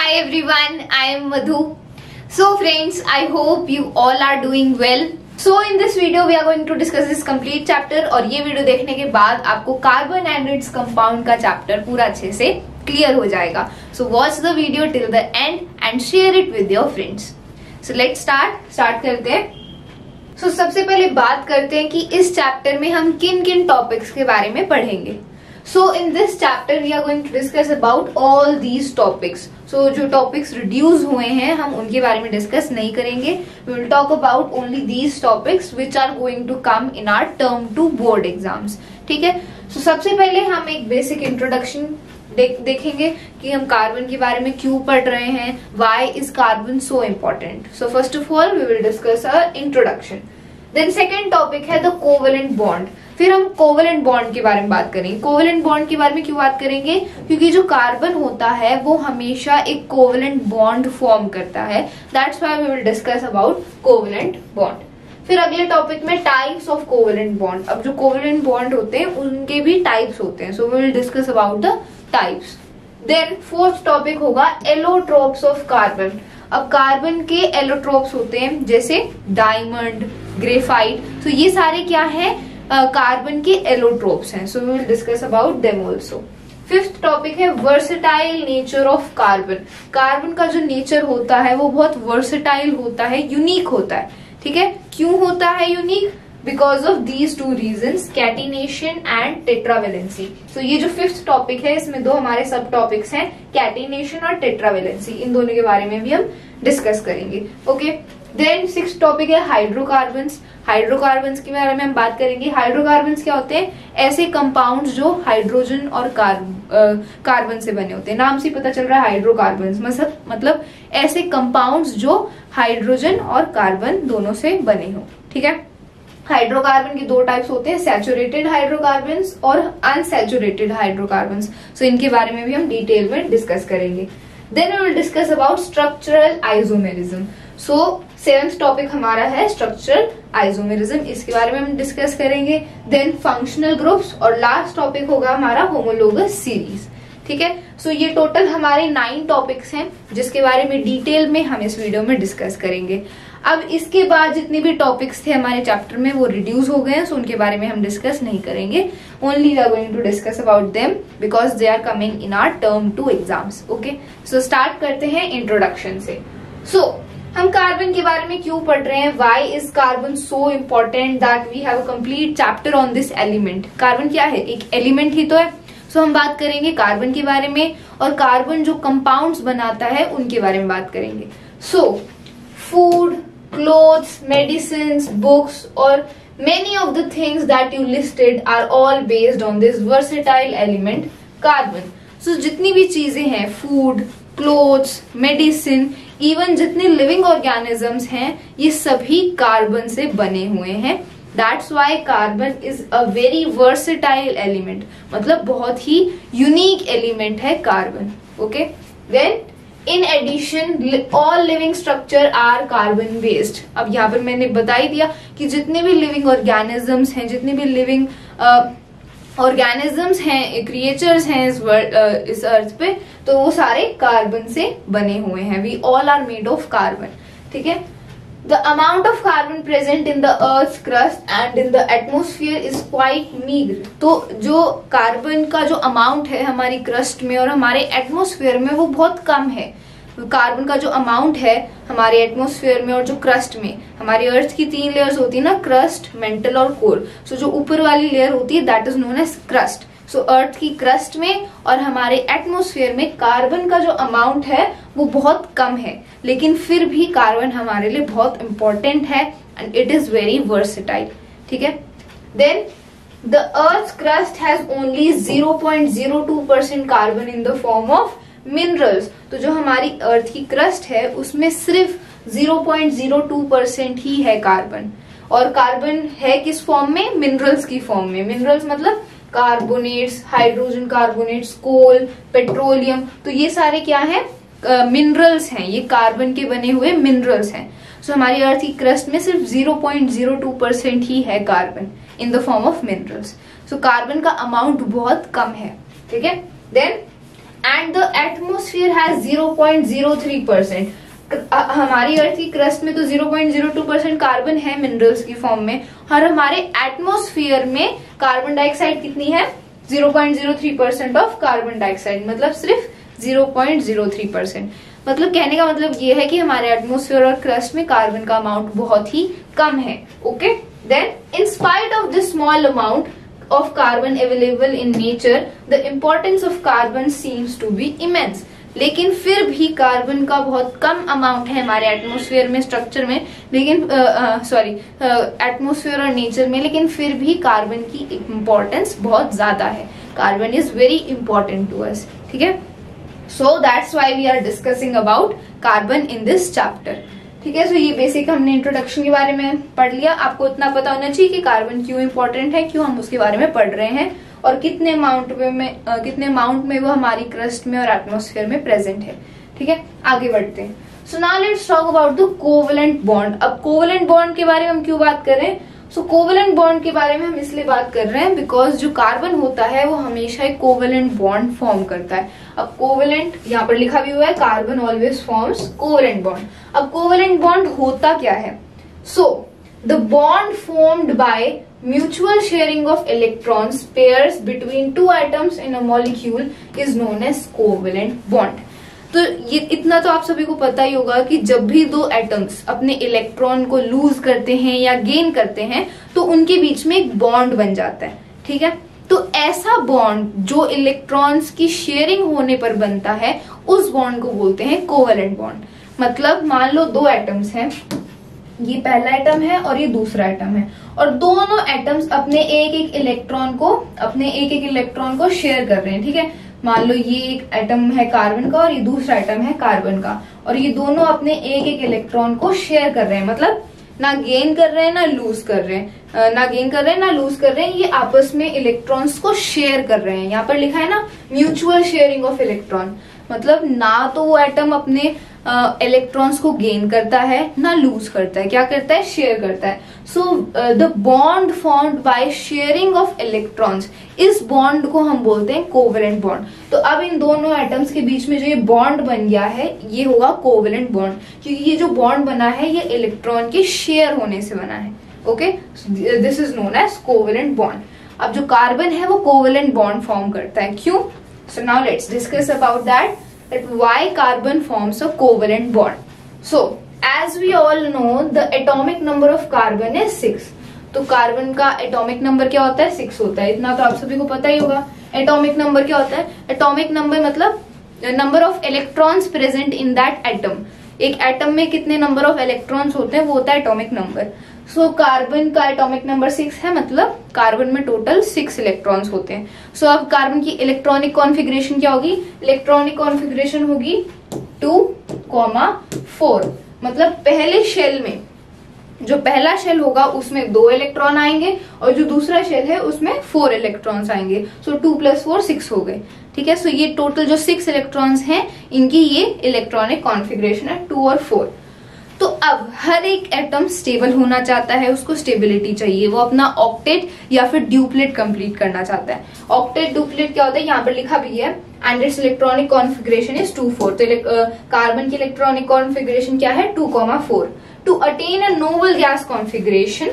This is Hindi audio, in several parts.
Hi everyone, I am Madhu. So friends, I hope you all are doing well. So in this video we are going to discuss this complete chapter और ये वीडियो देखने के बाद आपको कार्बन एंड इट्स कंपाउंड का चैप्टर पूरा अच्छे से क्लियर हो जाएगा. So watch the video till the end and share it with your friends. So let's start करते हैं. So सबसे पहले बात करते हैं कि इस चैप्टर में हम किन किन टॉपिक्स के बारे में पढ़ेंगे. So in this chapter we are going to discuss about all these topics. So जो topics reduce हुए हैं हम उनके बारे में discuss नहीं करेंगे. We will talk about only these topics which are going to come in our term 2 board exams. ठीक है. So सबसे पहले हम एक basic introduction देखेंगे कि हम कार्बन के बारे में क्यों पढ़ रहे हैं. Why is carbon so important? So first of all we will discuss our introduction. Then second topic है the covalent bond. फिर हम कोवेलेंट बॉन्ड के बारे में बात करेंगे. कोवेलेंट बॉन्ड के बारे में क्यों बात करेंगे? क्योंकि जो कार्बन होता है वो हमेशा एक कोवेलेंट बॉन्ड फॉर्म करता है. That's why we will discuss about covalent bond. फिर अगले टॉपिक में टाइप्स ऑफ कोवेलेंट बॉन्ड. अब जो कोवेलेंट बॉन्ड होते हैं उनके भी टाइप्स होते हैं. So we will discuss about the types. Then fourth topic होगा एलोट्रोप्स ऑफ कार्बन. अब कार्बन के एलोट्रोप्स होते हैं जैसे डायमंड, ग्रेफाइट. तो ये सारे क्या है? कार्बन के एलोट्रोप्स हैं. So we will discuss about them also. Fifth topic है versatile nature of carbon. Carbon का जो नेचर होता है वो बहुत वर्सेटाइल होता है, यूनिक होता है. ठीक है. क्यों होता है unique? Because of these two reasons, catenation and tetravalency. तो ये जो फिफ्थ टॉपिक है इसमें दो हमारे सब टॉपिक्स हैं, कैटिनेशन और टेट्रावेलेंसी. इन दोनों के बारे में भी हम डिस्कस करेंगे. ओके. देन सिक्स्थ टॉपिक है हाइड्रोकार्बन्स. हाइड्रोकार्बन्स के बारे में हम बात करेंगे. हाइड्रोकार्बन्स क्या होते हैं? ऐसे कंपाउंड्स जो हाइड्रोजन और कार्बन से बने होते हैं. नाम से पता चल रहा है हाइड्रोकार्बन्स मतलब ऐसे कंपाउंड्स जो हाइड्रोजन और कार्बन दोनों से बने हो. ठीक है. हाइड्रोकार्बन के दो टाइप्स होते हैं, सैचुरेटेड हाइड्रोकार्बन्स और अनसैचुरेटेड हाइड्रोकार्बन्स. सो इनके बारे में भी हम डिटेल में डिस्कस करेंगे. Then we will discuss about structural isomerism. So seventh topic हमारा है स्ट्रक्चरल आइसोमेरिज्म. इसके बारे में हम डिस्कस करेंगे. देन फंक्शनल ग्रुप्स और लास्ट टॉपिक होगा हमारा होमोलोगस सीरीज. ठीक है. सो ये टोटल हमारे 9 टॉपिक्स हैं जिसके बारे में डिटेल में हम इस वीडियो में डिस्कस करेंगे. अब इसके बाद जितने भी टॉपिक्स थे हमारे चैप्टर में वो रिड्यूस हो गए हैं. सो उनके बारे में हम डिस्कस नहीं करेंगे. Only we are going to discuss about them because they are coming in our term 2 exams. Okay. So start करते हैं इंट्रोडक्शन से. सो हम कार्बन के बारे में क्यों पढ़ रहे हैं? Why is carbon so important that we have a complete chapter on this element. Carbon क्या है? एक एलिमेंट ही तो है. सो हम बात करेंगे कार्बन के बारे में और कार्बन जो कंपाउंड्स बनाता है उनके बारे में बात करेंगे. So food, clothes, medicines, books और many of the things that you listed are all based on this versatile element carbon. So जितनी भी चीजें हैं, फूड, क्लोथ्स, मेडिसिन, इवन जितने लिविंग ऑर्गेनिजम्स हैं ये सभी कार्बन से बने हुए हैं. That's why carbon is a very versatile element. मतलब बहुत ही यूनिक एलिमेंट है carbon. Okay. Then in addition all living structure are carbon based. अब यहाँ पर मैंने बता ही दिया कि जितने भी लिविंग ऑर्गेनिजम्स हैं, जितने भी लिविंग ऑर्गेनिजम्स हैं, क्रिएचर्स हैं इस अर्थ पे, तो वो सारे कार्बन से बने हुए हैं. We all are made of carbon. ठीक है. The amount of carbon present in the earth crust and in the atmosphere is quite meagre. तो जो कार्बन का जो अमाउंट है हमारी क्रस्ट में और हमारे एटमोस्फियर में वो बहुत कम है. कार्बन का जो अमाउंट है हमारे एटमोस्फेयर में और जो क्रस्ट में, हमारी अर्थ की 3 लेयर्स होती है ना, क्रस्ट, मेंटल और कोर. सो जो ऊपर वाली लेयर होती है that is known as crust. So earth की क्रस्ट में और हमारे एटमोस्फेयर में कार्बन का जो अमाउंट है वो बहुत कम है, लेकिन फिर भी कार्बन हमारे लिए बहुत इंपॉर्टेंट है and it is very versatile. ठीक है. Then the earth crust has only 0.02% carbon in the form of minerals. तो जो हमारी अर्थ की क्रस्ट है उसमें सिर्फ 0.02% ही है कार्बन. और कार्बन है किस फॉर्म में? मिनरल्स की फॉर्म में. मिनरल्स मतलब कार्बोनेट्स, हाइड्रोजन कार्बोनेट्स, कोल, पेट्रोलियम. तो ये सारे क्या है? मिनरल्स हैं. ये कार्बन के बने हुए मिनरल्स हैं. सो हमारी अर्थ की क्रस्ट में सिर्फ 0.02% ही है carbon in the form of minerals. So carbon का अमाउंट बहुत कम है. ठीक है. Then and the atmosphere has 0.03%। हमारी अर्थ की क्रस्ट में तो 0.02% कार्बन है मिनरल्स की फॉर्म में, और हमारे एटमोस्फियर में कार्बन डाइऑक्साइड कितनी है? 0.03% ऑफ कार्बन डाइऑक्साइड, मतलब सिर्फ 0.03%। मतलब कहने का मतलब ये है कि हमारे एटमोस्फियर और क्रस्ट में कार्बन का अमाउंट बहुत ही कम है। Okay, then in spite of this small amount of carbon available in nature, the importance of carbon seems to be immense। लेकिन फिर भी कार्बन का बहुत कम अमाउंट है हमारे एटमॉस्फेयर में, स्ट्रक्चर में, लेकिन एटमॉस्फेयर और नेचर में, लेकिन फिर भी कार्बन की इम्पोर्टेंस बहुत ज्यादा है। Carbon is very important to us, ठीक है। So that's why we are discussing about carbon in this chapter, ठीक है। सो ये बेसिक हमने इंट्रोडक्शन के बारे में पढ़ लिया। आपको इतना पता होना चाहिए कि कार्बन क्यों इंपॉर्टेंट है, क्यों हम उसके बारे में पढ़ रहे हैं, और कितने अमाउंट में वो हमारी क्रस्ट में और एटमॉस्फेयर में प्रेजेंट है, ठीक है। आगे बढ़ते हैं। सो now let's talk about the covalent bond. अब कोवेलेंट बॉन्ड के बारे में हम क्यों बात कर रहे हैं? सो कोवेलेंट बॉन्ड के बारे में हम इसलिए बात कर रहे हैं बिकॉज जो कार्बन होता है वो हमेशा एक कोवेलेंट बॉन्ड फॉर्म करता है। अब कोवेलेंट यहाँ पर लिखा भी हुआ है, carbon always forms covalent bond. अब कोवेलेंट बॉन्ड होता क्या है? So the bond formed by mutual sharing of electrons pairs between two atoms in a molecule is known as covalent bond. तो ये इतना तो आप सभी को पता ही होगा कि जब भी दो एटम्स अपने इलेक्ट्रॉन को लूज करते हैं या गेन करते हैं तो उनके बीच में एक बॉन्ड बन जाता है, ठीक है। तो ऐसा बॉन्ड जो इलेक्ट्रॉन्स की शेयरिंग होने पर बनता है उस बॉन्ड को बोलते हैं कोवेलेंट बॉन्ड। मतलब मान लो दो एटम्स हैं, ये पहला एटम है और ये दूसरा एटम है, और दोनों एटम्स अपने एक एक इलेक्ट्रॉन को शेयर कर रहे हैं, ठीक है। मान लो ये एक एटम है कार्बन का और ये दूसरा एटम है कार्बन का, और ये दोनों अपने एक एक इलेक्ट्रॉन को शेयर कर रहे हैं, मतलब ना गेन कर रहे हैं ना लूज कर रहे हैं, ये आपस में इलेक्ट्रॉन्स को शेयर कर रहे हैं। यहाँ पर लिखा है ना म्यूचुअल शेयरिंग ऑफ इलेक्ट्रॉन, मतलब ना तो वो एटम अपने इलेक्ट्रॉन्स को गेन करता है ना लूज करता है, क्या करता है? शेयर करता है। So the bond formed by sharing of electrons, इस बॉन्ड को हम बोलते हैं कोवेलेंट बॉन्ड। तो अब इन दोनों एटम्स के बीच में जो ये बॉन्ड बन गया है ये होगा कोवेलेंट बॉन्ड, क्योंकि ये जो बॉन्ड बना है ये इलेक्ट्रॉन के शेयर होने से बना है। Okay, this is known as covalent bond. अब जो कार्बन है वो कोवेलेंट बॉन्ड फॉर्म करता है, क्यों? सो now let's discuss about that why carbon forms a covalent bond. So as we all know the atomic number of carbon is 6। तो कार्बन का एटॉमिक नंबर क्या होता है? 6 होता है। इतना तो आप सभी को पता ही होगा। एटॉमिक नंबर क्या होता है? एटॉमिक नंबर मतलब number of electrons present in that atom. एक एटम में कितने नंबर ऑफ इलेक्ट्रॉन्स होते हैं वो होता है एटॉमिक नंबर। सो कार्बन का एटॉमिक नंबर 6 है, मतलब कार्बन में टोटल 6 इलेक्ट्रॉन्स होते हैं। सो अब कार्बन की इलेक्ट्रॉनिक कॉन्फ़िगरेशन क्या होगी? इलेक्ट्रॉनिक कॉन्फ़िगरेशन होगी 2,4। मतलब पहले शेल में जो पहला शेल होगा उसमें 2 इलेक्ट्रॉन आएंगे और जो दूसरा शेल है उसमें 4 इलेक्ट्रॉन्स आएंगे। सो 2 + 4 6 हो गए, ठीक है। सो ये टोटल जो 6 इलेक्ट्रॉन्स हैं इनकी ये इलेक्ट्रॉनिक कॉन्फ़िगरेशन है 2 और 4। तो अब हर एक एटम स्टेबल होना चाहता है, उसको स्टेबिलिटी चाहिए, वो अपना ऑक्टेट या फिर ड्यूप्लेट कंप्लीट करना चाहता है। ऑक्टेट ड्यूप्लेट क्या होता है यहाँ पर लिखा भी है, and its electronic configuration is 2,4। तो कार्बन की इलेक्ट्रॉनिक कॉन्फ़िगरेशन क्या है? 2,4। To attain a noble gas configuration,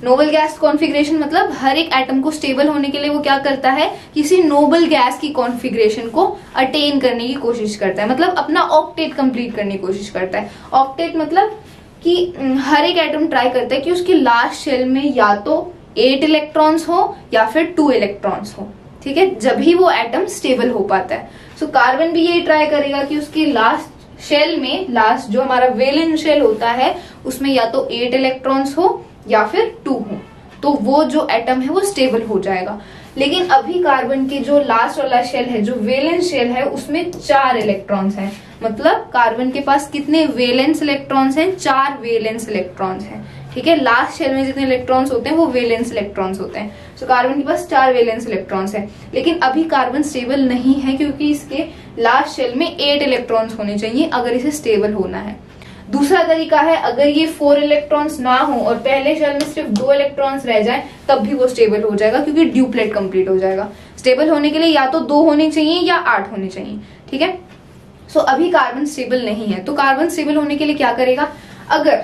noble gas configuration मतलब हर एक एटम को स्टेबल होने के लिए वो क्या करता है? किसी नोबल गैस की कॉन्फ़िगरेशन को अटेन करने की कोशिश करता है, मतलब अपना ऑक्टेट कंप्लीट करने की कोशिश करता है। ऑक्टेट मतलब कि हर एक एटम ट्राई करता है कि उसके लास्ट शेल में या तो 8 इलेक्ट्रॉन्स हो या फिर 2 इलेक्ट्रॉन्स हो, ठीक है, जब ही वो एटम स्टेबल हो पाता है। सो कार्बन भी यही ट्राई करेगा कि उसके लास्ट शेल में, लास्ट जो हमारा वेलेंस शेल होता है उसमें या तो 8 इलेक्ट्रॉन्स हो या फिर 2 हो, तो वो जो एटम है वो स्टेबल हो जाएगा। लेकिन अभी कार्बन के जो लास्ट वाला शेल है, जो वेलेंस शेल है, उसमें 4 इलेक्ट्रॉन्स हैं। मतलब कार्बन के पास कितने वेलेंस इलेक्ट्रॉन्स हैं? 4 वेलेंस इलेक्ट्रॉन्स हैं, ठीक है। लास्ट शेल में जितने इलेक्ट्रॉन्स होते हैं वो वेलेंस इलेक्ट्रॉन्स होते हैं। सो कार्बन के पास 4 वेलेंस इलेक्ट्रॉन्स हैं, लेकिन अभी कार्बन स्टेबल नहीं है क्योंकि इसके लास्ट शेल में 8 इलेक्ट्रॉन्स होने चाहिए अगर इसे स्टेबल होना है। दूसरा तरीका है, अगर ये 4 इलेक्ट्रॉन्स ना हो और पहले शेल में सिर्फ 2 इलेक्ट्रॉन्स रह जाए तब भी वो स्टेबल हो जाएगा क्योंकि ड्यूप्लेट कंप्लीट हो जाएगा। स्टेबल होने के लिए या तो 2 होने चाहिए या 8 होने चाहिए, ठीक है। सो अभी कार्बन स्टेबल नहीं है, तो कार्बन स्टेबल होने के लिए क्या करेगा, अगर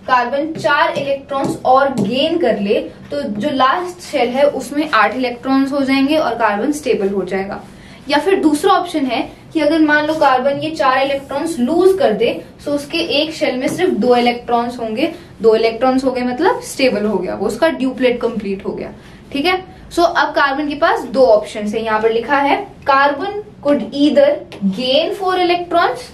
कार्बन 4 इलेक्ट्रॉन्स और गेन कर ले तो जो लास्ट शेल है उसमें 8 इलेक्ट्रॉन्स हो जाएंगे और कार्बन स्टेबल हो जाएगा। या फिर दूसरा ऑप्शन है कि अगर मान लो कार्बन ये 4 इलेक्ट्रॉन्स लूज कर दे तो उसके एक शेल में सिर्फ 2 इलेक्ट्रॉन्स होंगे, 2 इलेक्ट्रॉन्स हो गए मतलब स्टेबल हो गया, वो उसका ड्यूप्लेट कंप्लीट हो गया, ठीक है। सो अब कार्बन के पास 2 ऑप्शन है, यहाँ पर लिखा है carbon could either gain 4 electrons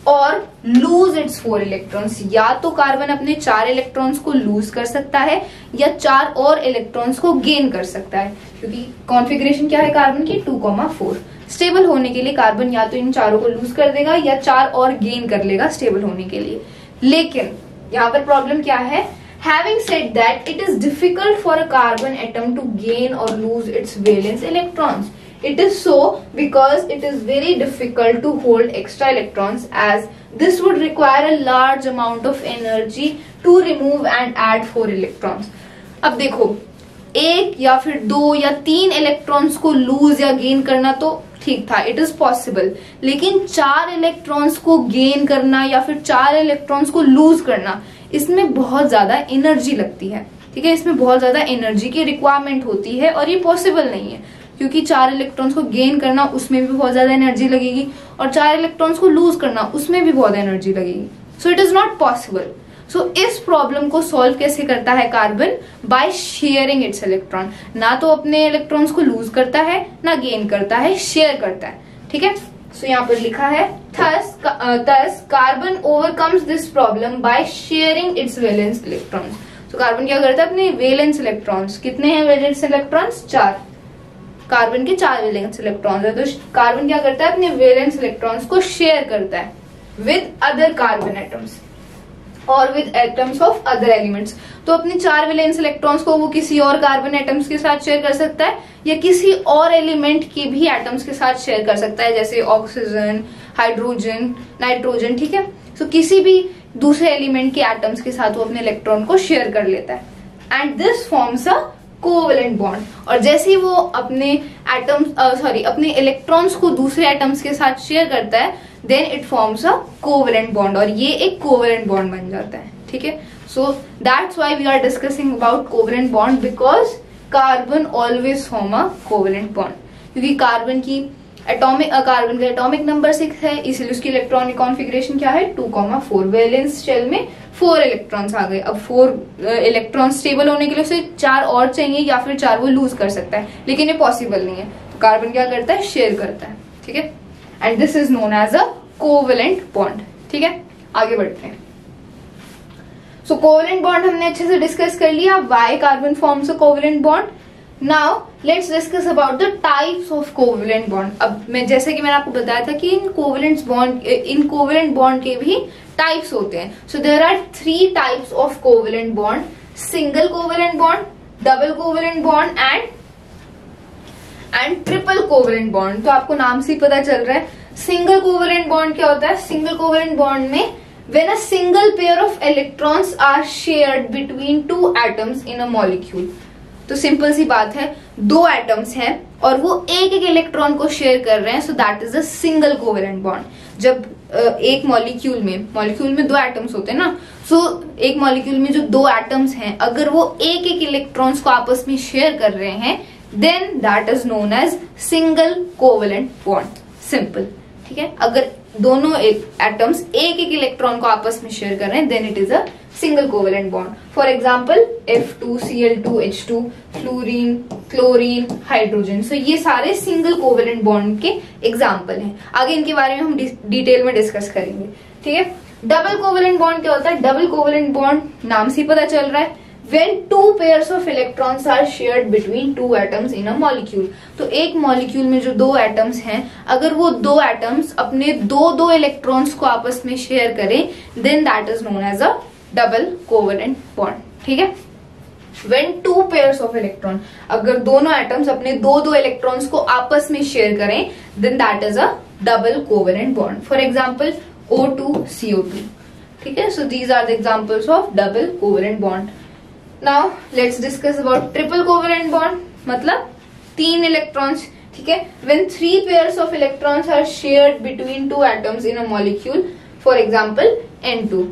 और लूज इट्स 4 इलेक्ट्रॉन्स, या तो कार्बन अपने 4 इलेक्ट्रॉन्स को लूज कर सकता है या 4 और इलेक्ट्रॉन्स को गेन कर सकता है, क्योंकि कॉन्फ़िगरेशन क्या है कार्बन की 2,4। स्टेबल होने के लिए कार्बन या तो इन चारों को लूज कर देगा या 4 और गेन कर लेगा स्टेबल होने के लिए। लेकिन यहाँ पर प्रॉब्लम क्या है, having said that it is difficult for a carbon atom to gain or lose its valence electrons. It is so because it is very difficult to hold extra electrons, as this would require a large amount of energy to remove and add 4 electrons. अब देखो, 1 या फिर 2 या 3 इलेक्ट्रॉन्स को लूज या गेन करना तो ठीक था, इट इज पॉसिबल, लेकिन 4 इलेक्ट्रॉन्स को गेन करना या फिर 4 इलेक्ट्रॉन्स को लूज करना, इसमें बहुत ज्यादा एनर्जी लगती है, ठीक है। इसमें बहुत ज्यादा एनर्जी की रिक्वायरमेंट होती है और ये पॉसिबल नहीं है, क्योंकि 4 इलेक्ट्रॉन्स को गेन करना उसमें भी बहुत ज्यादा एनर्जी लगेगी और 4 इलेक्ट्रॉन्स को लूज करना उसमें भी बहुत एनर्जी लगेगी। So it is not possible. So इस प्रॉब्लम को सॉल्व कैसे करता है carbon, by sharing its electron, ना तो अपने इलेक्ट्रॉन्स को लूज करता है ना गेन करता है, शेयर करता है, ठीक है। सो यहाँ पर लिखा है thus carbon overcomes this problem bye sharing it's valence electrons. तो कार्बन क्या करता है, अपने वैलेंस इलेक्ट्रॉन्स, कितने हैं वैलेंस इलेक्ट्रॉन्स, 4, कार्बन के 4 वैलेंस इलेक्ट्रॉन्स है, तो कार्बन क्या करता है, अपने वैलेंस इलेक्ट्रॉन्स को शेयर करता है विद अदर कार्बन एटम्स और with atoms of other elements. तो अपने 4 वैलेंस इलेक्ट्रॉन्स को वो किसी और कार्बन एटम्स के साथ शेयर कर सकता है या किसी और एलिमेंट के भी एटम्स के साथ शेयर कर सकता है, जैसे ऑक्सीजन, हाइड्रोजन, नाइट्रोजन, ठीक है। सो किसी भी दूसरे एलिमेंट के एटम्स के साथ वो अपने इलेक्ट्रॉन को शेयर कर लेता है and this forms a covalent bond. और जैसे ही वो अपने अपने इलेक्ट्रॉन्स को दूसरे एटम्स के साथ शेयर करता है, then it forms a covalent bond और ये एक कोवेलेंट बॉन्ड बन जाता है, ठीक है। So that's why we are discussing about covalent bond, because carbon always form a covalent bond, क्योंकि कार्बन का एटॉमिक नंबर 6 है, इसलिए उसकी इलेक्ट्रॉनिक कॉन्फ़िगरेशन क्या है 2,4। वैलेंस शेल में 4 इलेक्ट्रॉन्स आ गए। अब 4 इलेक्ट्रॉन स्टेबल होने के लिए उसे 4 और चाहिए या फिर 4 वो लूज कर सकता है, लेकिन ये पॉसिबल नहीं है, तो कार्बन क्या करता है, शेयर करता है, ठीक है। And this is known as a covalent bond, ठीक है। आगे बढ़ते हैं। सो कोवेलेंट बॉन्ड हमने अच्छे से डिस्कस कर लिया, why carbon forms a covalent bond. Now let's discuss about the types of covalent bond. अब मैं जैसे कि मैंने आपको बताया था कि इन कोवेलेंट बॉन्ड के भी टाइप्स होते हैं। So there are 3 types of covalent bond, single covalent bond, double covalent bond and triple covalent bond. तो आपको नाम से ही पता चल रहा है। सिंगल कोवेलेंट बॉन्ड क्या होता है, सिंगल कोवेलेंट बॉन्ड में when a single pair of electrons are shared between 2 atoms in a molecule। तो सिंपल सी बात है, 2 एटम्स हैं और वो एक इलेक्ट्रॉन को शेयर कर रहे हैं, so that is a single covalent bond. जब एक मॉलिक्यूल में 2 एटम्स होते हैं ना, सो एक मॉलिक्यूल में जो 2 एटम्स हैं, अगर वो एक इलेक्ट्रॉन्स को आपस में शेयर कर रहे हैं, then that is known as single covalent bond. Simple, ठीक है। अगर दोनों एटम्स एक इलेक्ट्रॉन को आपस में शेयर कर रहे हैं, then it is a single covalent bond. For example F2Cl2H2, fluorine, chlorine, hydrogen. So ये सारे सिंगल कोवेलेंट बॉन्ड के एग्जाम्पल हैं। आगे इनके बारे में हम डिटेल में डिस्कस करेंगे, ठीक है। डबल कोवेलेंट बॉन्ड क्या होता है, डबल कोवेलेंट बॉन्ड नाम से ही पता चल रहा है, when 2 pairs of electrons are shared between 2 atoms in a molecule। तो एक मॉलिक्यूल में जो 2 एटम्स हैं, अगर वो 2 एटम्स अपने 2 इलेक्ट्रॉन्स को आपस में शेयर करें, then that is known as a double covalent bond, ठीक है। when 2 pairs of electron, अगर दोनों एटम्स अपने 2 इलेक्ट्रॉन्स को आपस में शेयर करें, then that is a double covalent bond. For example O2CO2, ठीक है। So these are the examples of double covalent bond. Now let's discuss about triple covalent bond, मतलब 3 इलेक्ट्रॉन्स, ठीक है। When 3 pairs of electrons are shared between 2 atoms in a molecule, for example N2,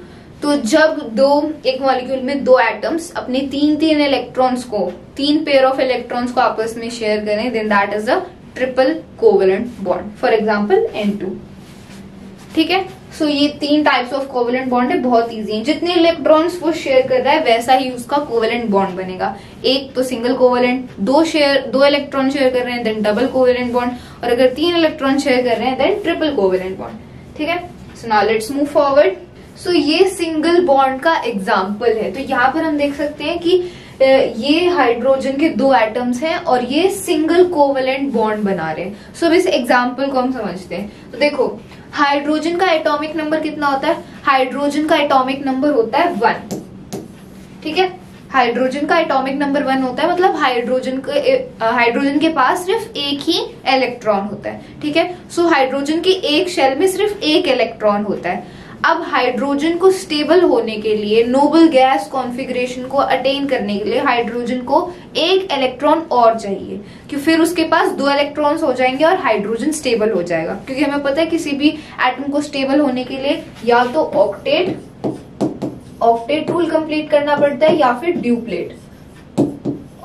तो जब एक मॉलिक्यूल में 2 एटम्स अपने 3 इलेक्ट्रॉन्स को, 3 पेयर ऑफ इलेक्ट्रॉन्स को आपस में शेयर करें, then that is a triple covalent bond, for example N2। ठीक है, सो ये 3 टाइप्स ऑफ कोवेलेंट बॉन्ड है, बहुत इजी है। जितने इलेक्ट्रॉन्स वो शेयर कर रहा है वैसा ही उसका कोवेलेंट बॉन्ड बनेगा। एक तो सिंगल कोवेलेंट, 2 इलेक्ट्रॉन शेयर कर रहे हैं देन डबल कोवेलेंट बॉन्ड, और अगर 3 इलेक्ट्रॉन शेयर कर रहे हैं देन ट्रिपल कोवेलेंट बॉन्ड। ठीक है, so now let's move forward. So ये सिंगल बॉन्ड का एग्जाम्पल है। तो यहाँ पर हम देख सकते हैं कि ये हाइड्रोजन के 2 एटम्स हैं और ये सिंगल कोवेलेंट बॉन्ड बना रहे हैं। सो इस एग्जाम्पल को हम समझते हैं। तो देखो, हाइड्रोजन का एटॉमिक नंबर कितना होता है? हाइड्रोजन का एटॉमिक नंबर होता है 1। ठीक है, हाइड्रोजन का एटॉमिक नंबर 1 होता है, मतलब हाइड्रोजन के पास सिर्फ एक ही इलेक्ट्रॉन होता है। ठीक है, सो हाइड्रोजन के एक शेल में सिर्फ एक इलेक्ट्रॉन होता है। अब हाइड्रोजन को स्टेबल होने के लिए, नोबल गैस कॉन्फ़िगरेशन को अटेन करने के लिए हाइड्रोजन को एक इलेक्ट्रॉन और चाहिए, कि फिर उसके पास 2 इलेक्ट्रॉन्स हो जाएंगे और हाइड्रोजन स्टेबल हो जाएगा। क्योंकि हमें पता है किसी भी एटम को स्टेबल होने के लिए या तो ऑक्टेट रूल कंप्लीट करना पड़ता है या फिर ड्यूप्लेट।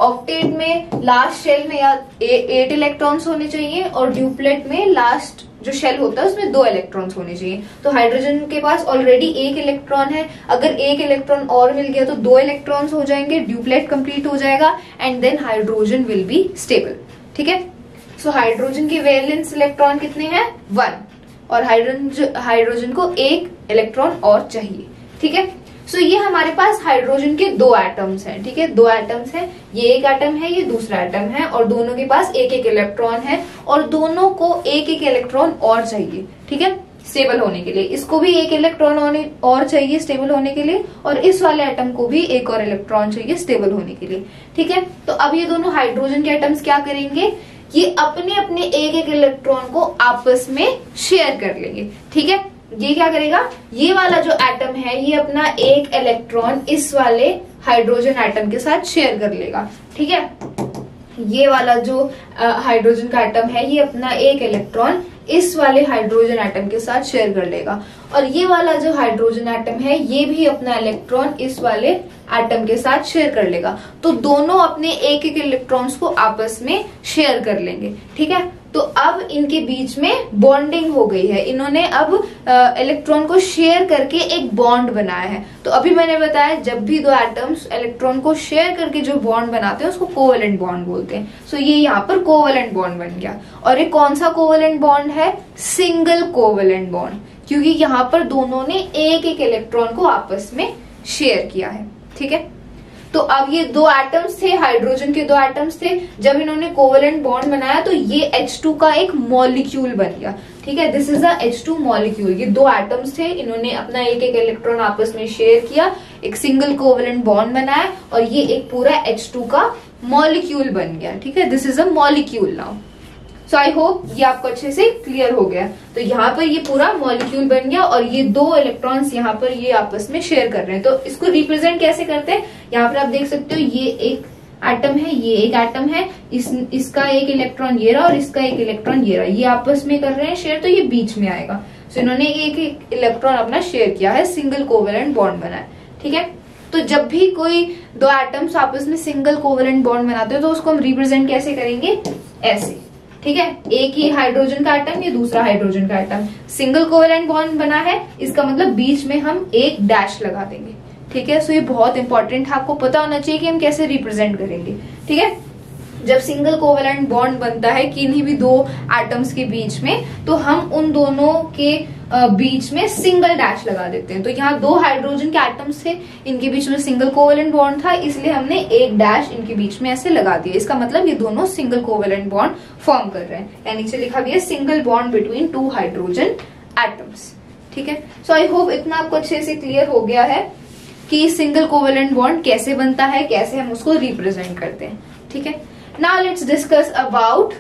ऑक्टेट में लास्ट शेल में या 8 इलेक्ट्रॉन्स होने चाहिए और ड्यूप्लेट में लास्ट जो शेल होता है उसमें 2 इलेक्ट्रॉन्स होने चाहिए। तो हाइड्रोजन के पास ऑलरेडी 1 इलेक्ट्रॉन है, अगर 1 इलेक्ट्रॉन और मिल गया तो 2 इलेक्ट्रॉन्स हो जाएंगे, ड्यूप्लेट कंप्लीट हो जाएगा and then hydrogen will be stable. ठीक है, सो हाइड्रोजन के वैलेंस इलेक्ट्रॉन कितने हैं? 1, और हाइड्रोजन को 1 इलेक्ट्रॉन और चाहिए। ठीक है, सो ये हमारे पास हाइड्रोजन के 2 एटम्स हैं। ठीक है, 2 एटम्स हैं, ये एक एटम है, ये दूसरा एटम है, और दोनों के पास एक इलेक्ट्रॉन है और दोनों को एक इलेक्ट्रॉन और चाहिए। ठीक है, स्टेबल होने के लिए। इसको भी एक इलेक्ट्रॉन और चाहिए स्टेबल होने के लिए, और इस वाले एटम को भी एक और इलेक्ट्रॉन चाहिए स्टेबल होने के लिए। ठीक है, तो अब ये दोनों हाइड्रोजन के एटम्स क्या करेंगे? ये अपने अपने एक इलेक्ट्रॉन को आपस में शेयर कर लेंगे। ठीक है, ये क्या करेगा? ये वाला जो एटम है ये अपना एक इलेक्ट्रॉन इस वाले हाइड्रोजन एटम के साथ शेयर कर लेगा। ठीक है, ये वाला जो हाइड्रोजन का एटम है ये अपना एक इलेक्ट्रॉन इस वाले हाइड्रोजन एटम के साथ शेयर कर लेगा, और ये वाला जो हाइड्रोजन एटम है ये भी अपना इलेक्ट्रॉन इस वाले एटम के साथ शेयर कर लेगा। तो दोनों अपने एक इलेक्ट्रॉन्स को आपस में शेयर कर लेंगे। ठीक है, तो अब इनके बीच में बॉन्डिंग हो गई है। इन्होंने अब इलेक्ट्रॉन को शेयर करके एक बॉन्ड बनाया है। तो अभी मैंने बताया जब भी 2 एटम्स इलेक्ट्रॉन को शेयर करके जो बॉन्ड बनाते हैं उसको कोवेलेंट बॉन्ड बोलते हैं। सो ये यहाँ पर कोवेलेंट बॉन्ड बन गया। और ये कौन सा कोवेलेंट बॉन्ड है? सिंगल कोवेलेंट बॉन्ड, क्योंकि यहाँ पर दोनों ने एक इलेक्ट्रॉन को आपस में शेयर किया है। ठीक है, तो अब ये 2 एटम्स थे, हाइड्रोजन के 2 एटम्स थे, जब इन्होंने कोवेलेंट बॉन्ड बनाया तो ये H2 का एक मॉलिक्यूल बन गया। ठीक है, this is a H2 molecule. ये 2 एटम्स थे, इन्होंने अपना एक इलेक्ट्रॉन आपस में शेयर किया, एक सिंगल कोवेलेंट बॉन्ड बनाया और ये एक पूरा H2 का मॉलिक्यूल बन गया। ठीक है, this is a molecule now. So I hope ये आपको अच्छे से क्लियर हो गया। तो यहाँ पर ये पूरा मॉलिक्यूल बन गया और ये 2 इलेक्ट्रॉन्स यहाँ पर ये आपस में शेयर कर रहे हैं। तो इसको रिप्रेजेंट कैसे करते हैं? यहाँ पर आप देख सकते हो ये एक एटम है, ये एक एटम है, इसका एक इलेक्ट्रॉन ये रहा और इसका एक इलेक्ट्रॉन ये रहा, ये आपस में कर रहे हैं शेयर, तो ये बीच में आएगा। सो इन्होंने एक इलेक्ट्रॉन अपना शेयर किया है, सिंगल कोवेलेंट बॉन्ड बना है। ठीक है, तो जब भी कोई 2 एटम्स आपस में सिंगल कोवेलेंट बॉन्ड बनाते हैं तो उसको हम रिप्रेजेंट कैसे करेंगे? ऐसे। ठीक है, एक ही हाइड्रोजन का एटम, ये दूसरा हाइड्रोजन का एटम, सिंगल कोवेलेंट बॉन्ड बना है, इसका मतलब बीच में हम एक डैश लगा देंगे। ठीक है, सो ये बहुत इंपॉर्टेंट है, आपको पता होना चाहिए कि हम कैसे रिप्रेजेंट करेंगे। ठीक है, जब सिंगल कोवेलेंट बॉन्ड बनता है किन्हीं भी 2 एटम्स के बीच में, तो हम उन दोनों के बीच में सिंगल डैश लगा देते हैं। तो यहाँ 2 हाइड्रोजन के एटम्स थे, इनके बीच में सिंगल कोवेलेंट बॉन्ड था, इसलिए हमने एक डैश इनके बीच में ऐसे लगा दिया। इसका मतलब ये दोनों सिंगल कोवेलेंट बॉन्ड फॉर्म कर रहे हैं। या नीचे लिखा भी है single bond between 2 hydrogen atoms. ठीक है, सो आई होप इतना आपको अच्छे से क्लियर हो गया है कि सिंगल कोवेलेंट बॉन्ड कैसे बनता है, कैसे हम उसको रिप्रेजेंट करते हैं। ठीक है, now let's discuss about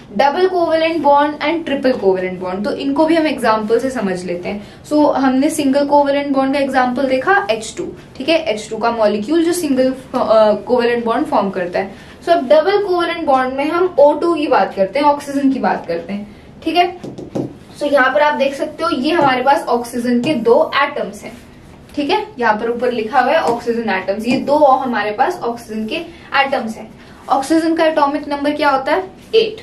double covalent bond and triple covalent bond. तो इनको भी हम एग्जांपल से समझ लेते हैं। सो हमने सिंगल कोवेलेंट बॉन्ड का एग्जांपल देखा H2। ठीक है, H2 का मॉलिक्यूल जो सिंगल कोवेलेंट बॉन्ड फॉर्म करता है। सो अब डबल कोवेलेंट बॉन्ड में हम O2 की बात करते हैं, ऑक्सीजन की बात करते हैं, ठीक है। सो यहाँ पर आप देख सकते हो ये हमारे पास ऑक्सीजन के 2 एटम्स हैं, ठीक है। यहाँ पर ऊपर लिखा हुआ है ऑक्सीजन एटम्स, ये 2 हमारे पास ऑक्सीजन के एटम्स हैं। ऑक्सीजन का एटॉमिक नंबर क्या होता है? 8,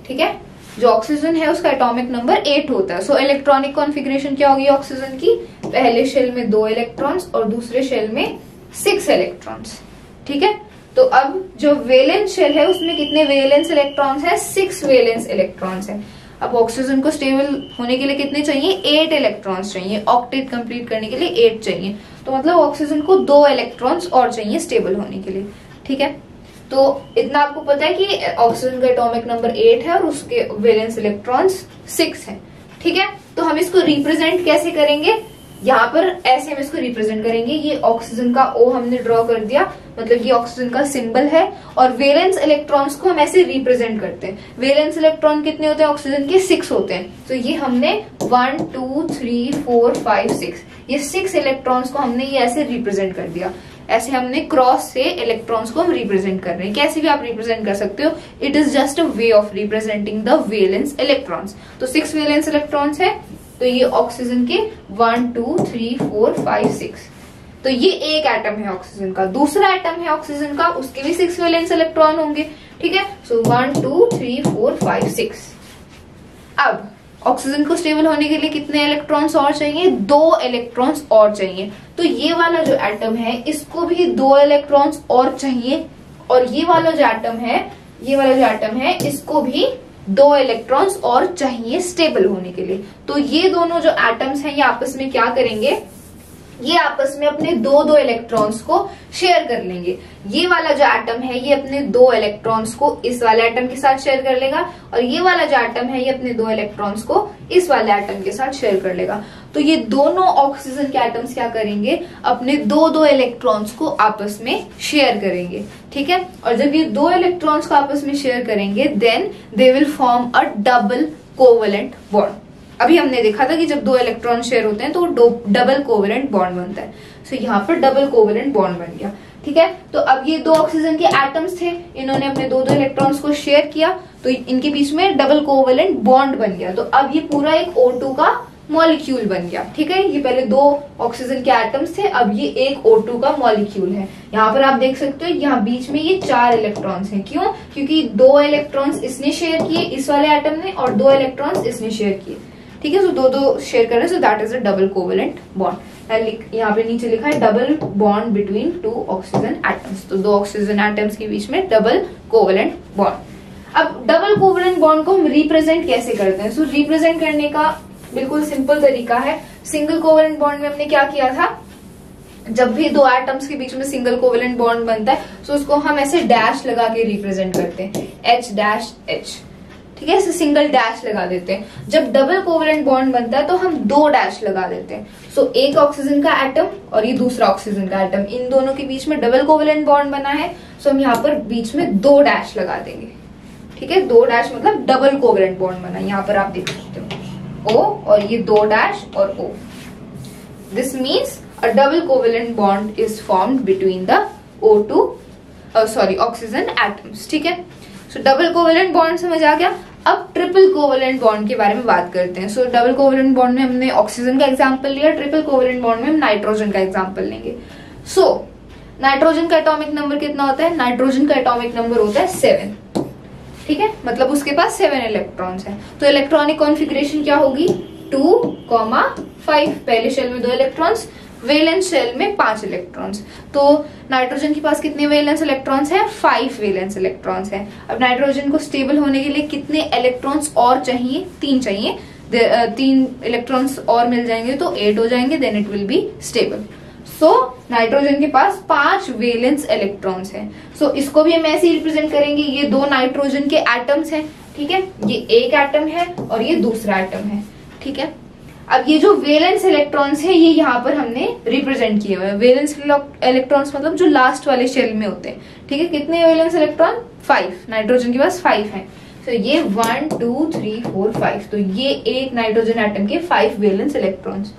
ठीक है। जो ऑक्सीजन है उसका एटॉमिक नंबर 8 होता है। सो इलेक्ट्रॉनिक कॉन्फ़िगरेशन क्या होगी ऑक्सीजन की? पहले शेल में 2 इलेक्ट्रॉन्स और दूसरे शेल में 6 इलेक्ट्रॉन्स, ठीक है। तो अब जो वैलेंस शेल है उसमें कितने वैलेंस इलेक्ट्रॉन्स है? 6 वैलेंस इलेक्ट्रॉन्स है। अब ऑक्सीजन को स्टेबल होने के लिए कितने चाहिए? 8 इलेक्ट्रॉन्स चाहिए, ऑक्टेट कंप्लीट करने के लिए 8 चाहिए। तो मतलब ऑक्सीजन को 2 इलेक्ट्रॉन्स और चाहिए स्टेबल होने के लिए, ठीक है। तो इतना आपको पता है कि ऑक्सीजन का एटॉमिक नंबर 8 है और उसके वैलेंस इलेक्ट्रॉन्स 6 है, ठीक है। तो हम इसको रिप्रेजेंट कैसे करेंगे? यहाँ पर ऐसे हम इसको रिप्रेजेंट करेंगे, ये ऑक्सीजन का O हमने ड्रॉ कर दिया, मतलब ये ऑक्सीजन का सिंबल है। और वैलेंस इलेक्ट्रॉन्स को हम ऐसे रिप्रेजेंट करते हैं। वैलेंस इलेक्ट्रॉन कितने होते हैं ऑक्सीजन के? 6 होते हैं। तो ये हमने 1 2 3 4 5 6 ये 6 इलेक्ट्रॉन्स को हमने ये ऐसे रिप्रेजेंट कर दिया। ऐसे हमने क्रॉस से इलेक्ट्रॉन्स को हम रिप्रेजेंट कर रहे हैं। कैसे भी आप रिप्रेजेंट कर सकते हो, it is just a way of representing the valence electrons. तो 6 वैलेंस इलेक्ट्रॉन्स है, तो ये ऑक्सीजन के 1 2 3 4 5 6। तो ये एक एटम है ऑक्सीजन का। दूसरा एटम है ऑक्सीजन का, उसके भी 6 वैलेंस इलेक्ट्रॉन होंगे, ठीक है। सो 1 2 3 4 5 6। अब ऑक्सीजन को स्टेबल होने के लिए कितने इलेक्ट्रॉन्स और चाहिए? 2 इलेक्ट्रॉन्स और चाहिए। तो ये वाला जो एटम है इसको भी 2 इलेक्ट्रॉन्स और चाहिए, और ये वाला जो एटम है इसको भी 2 इलेक्ट्रॉन्स और चाहिए स्टेबल होने के लिए। तो ये दोनों जो एटम्स हैं ये आपस में क्या करेंगे? ये आपस में अपने 2 इलेक्ट्रॉन्स को शेयर कर लेंगे। ये वाला जो एटम है ये अपने 2 इलेक्ट्रॉन्स को इस वाले एटम के साथ शेयर कर लेगा, और ये वाला जो एटम है ये अपने 2 इलेक्ट्रॉन्स को इस वाले एटम के साथ शेयर कर लेगा। तो ये दोनों ऑक्सीजन के एटम्स क्या करेंगे? अपने 2 इलेक्ट्रॉन्स को आपस में शेयर करेंगे, ठीक है। और जब ये 2 इलेक्ट्रॉन्स को आपस में शेयर करेंगे then they will form a double covalent bond. अभी हमने देखा था कि जब 2 इलेक्ट्रॉन शेयर होते हैं तो डबल कोवेलेंट बॉन्ड बनता है। सो यहाँ पर डबल कोवेलेंट बॉन्ड बन गया, ठीक है। तो अब ये 2 ऑक्सीजन के एटम्स थे, इन्होंने अपने 2 इलेक्ट्रॉन्स को शेयर किया, तो इनके बीच में डबल कोवेलेंट बॉन्ड बन गया। तो अब ये पूरा एक O2 का मॉलिक्यूल बन गया, ठीक है। ये पहले 2 ऑक्सीजन के एटम्स थे, अब ये एक O2 का मॉलिक्यूल है। यहाँ पर आप देख सकते हो यहाँ बीच में ये 4 इलेक्ट्रॉन्स हैं। क्यों? क्योंकि 2 इलेक्ट्रॉन्स इसने शेयर किए इस वाले एटम ने, और 2 इलेक्ट्रॉन्स इसने शेयर किए, ठीक है। सो 2 शेयर कर रहे हैं, so that is a double covalent bond. यहाँ पे नीचे लिखा है double bond between 2 oxygen atoms. तो 2 ऑक्सीजन एटम्स के बीच में डबल कोवेलेंट बॉन्ड। अब डबल कोवेलेंट बॉन्ड को हम रिप्रेजेंट कैसे करते हैं? सो रिप्रेजेंट करने का बिल्कुल सिंपल तरीका है। सिंगल कोवेलेंट बॉन्ड में हमने क्या किया था? जब भी 2 एटम्स के बीच में सिंगल कोवेलेंट बॉन्ड बनता है तो उसको हम ऐसे डैश लगा के रिप्रेजेंट करते हैं, H', ठीक है। ऐसे सिंगल डैश लगा देते हैं। जब डबल कोवेलेंट बॉन्ड बनता है तो हम 2 डैश लगा देते हैं। सो एक ऑक्सीजन का एटम और ये दूसरा ऑक्सीजन का एटम, इन दोनों के बीच में डबल कोवेलेंट बॉन्ड बना है, सो हम यहाँ पर बीच में 2 डैश लगा देंगे, ठीक है। 2 डैश मतलब डबल कोवेलेंट बॉन्ड बना। यहाँ पर आप देख सकते हो O और ये 2 डैश और O। This means a double covalent bond is formed between the oxygen atoms, ठीक है। सो डबल कोवेलेंट बॉन्ड समझ आ गया। अब ट्रिपल कोवेलेंट बॉन्ड के बारे में बात करते हैं। सो डबल कोवेलेंट बॉन्ड में हमने ऑक्सीजन का एग्जांपल लिया, ट्रिपल कोवेलेंट बॉन्ड में हम नाइट्रोजन का एग्जांपल लेंगे। सो नाइट्रोजन का एटॉमिक नंबर कितना होता है? नाइट्रोजन का एटॉमिक नंबर होता है 7, ठीक है। मतलब उसके पास 7 इलेक्ट्रॉन्स हैं। तो इलेक्ट्रॉनिक कॉन्फ़िगरेशन क्या होगी? 2,5। पहले शेल में 2 इलेक्ट्रॉन्स, वैलेंस शेल में 5 इलेक्ट्रॉन्स। तो नाइट्रोजन के पास कितने वैलेंस इलेक्ट्रॉन्स हैं? 5 वैलेंस इलेक्ट्रॉन्स हैं। अब नाइट्रोजन को स्टेबल होने के लिए कितने इलेक्ट्रॉन्स और चाहिए? 3 चाहिए। 3 इलेक्ट्रॉन्स और मिल जाएंगे तो 8 हो जाएंगे, then it will be stable. So nitrogen के पास 5 वैलेंस इलेक्ट्रॉन्स हैं। सो इसको भी हम ऐसे ही रिप्रेजेंट करेंगे। ये 2 नाइट्रोजन के एटम्स हैं, ठीक है। ये एक एटम है और ये दूसरा एटम है, ठीक है। अब ये जो वैलेंस इलेक्ट्रॉन्स है ये यहाँ पर हमने रिप्रेजेंट किए हुए हैं। वैलेंस इलेक्ट्रॉन्स मतलब जो लास्ट वाले शेल में होते हैं, ठीक है। कितने वैलेंस इलेक्ट्रॉन? 5। नाइट्रोजन के पास 5 हैं। तो ये 1 2 3 4 5। तो ये एक नाइट्रोजन एटम के 5 वैलेंस इलेक्ट्रॉन्स।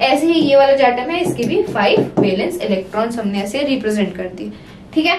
ऐसे ही ये वाला एटम है, इसके भी 5 वैलेंस इलेक्ट्रॉन्स हमने ऐसे रिप्रेजेंट कर दिए, ठीक है।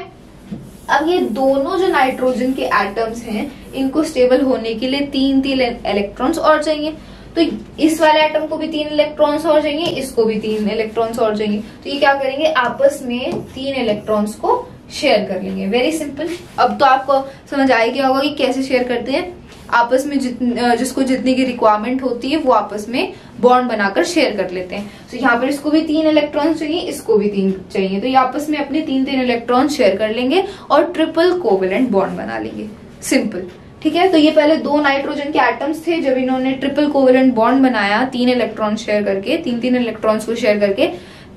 अब ये दोनों जो नाइट्रोजन के एटम्स हैं, इनको स्टेबल होने के लिए 3 इलेक्ट्रॉन्स और चाहिए। तो इस वाले एटम को भी 3 इलेक्ट्रॉन्स और चाहिए, इसको भी 3 इलेक्ट्रॉन्स और चाहिए। तो ये क्या करेंगे, आपस में 3 इलेक्ट्रॉन्स को शेयर कर लेंगे। Very simple. अब तो आपको समझ आ गया होगा कि कैसे शेयर करते हैं। आपस में जिसको जितने की रिक्वायरमेंट होती है वो आपस में बॉन्ड बनाकर शेयर कर लेते हैं। तो यहाँ पर इसको भी 3 इलेक्ट्रॉन चाहिए, इसको भी 3 चाहिए। तो ये आपस में अपने 3 इलेक्ट्रॉन शेयर कर लेंगे और ट्रिपल कोवेलेंट बॉन्ड बना लेंगे। सिंपल, ठीक है। तो ये पहले 2 नाइट्रोजन के एटम्स थे, जब इन्होंने ट्रिपल कोवेलेंट बॉन्ड बनाया 3 इलेक्ट्रॉन शेयर करके, 3 इलेक्ट्रॉन्स को शेयर करके,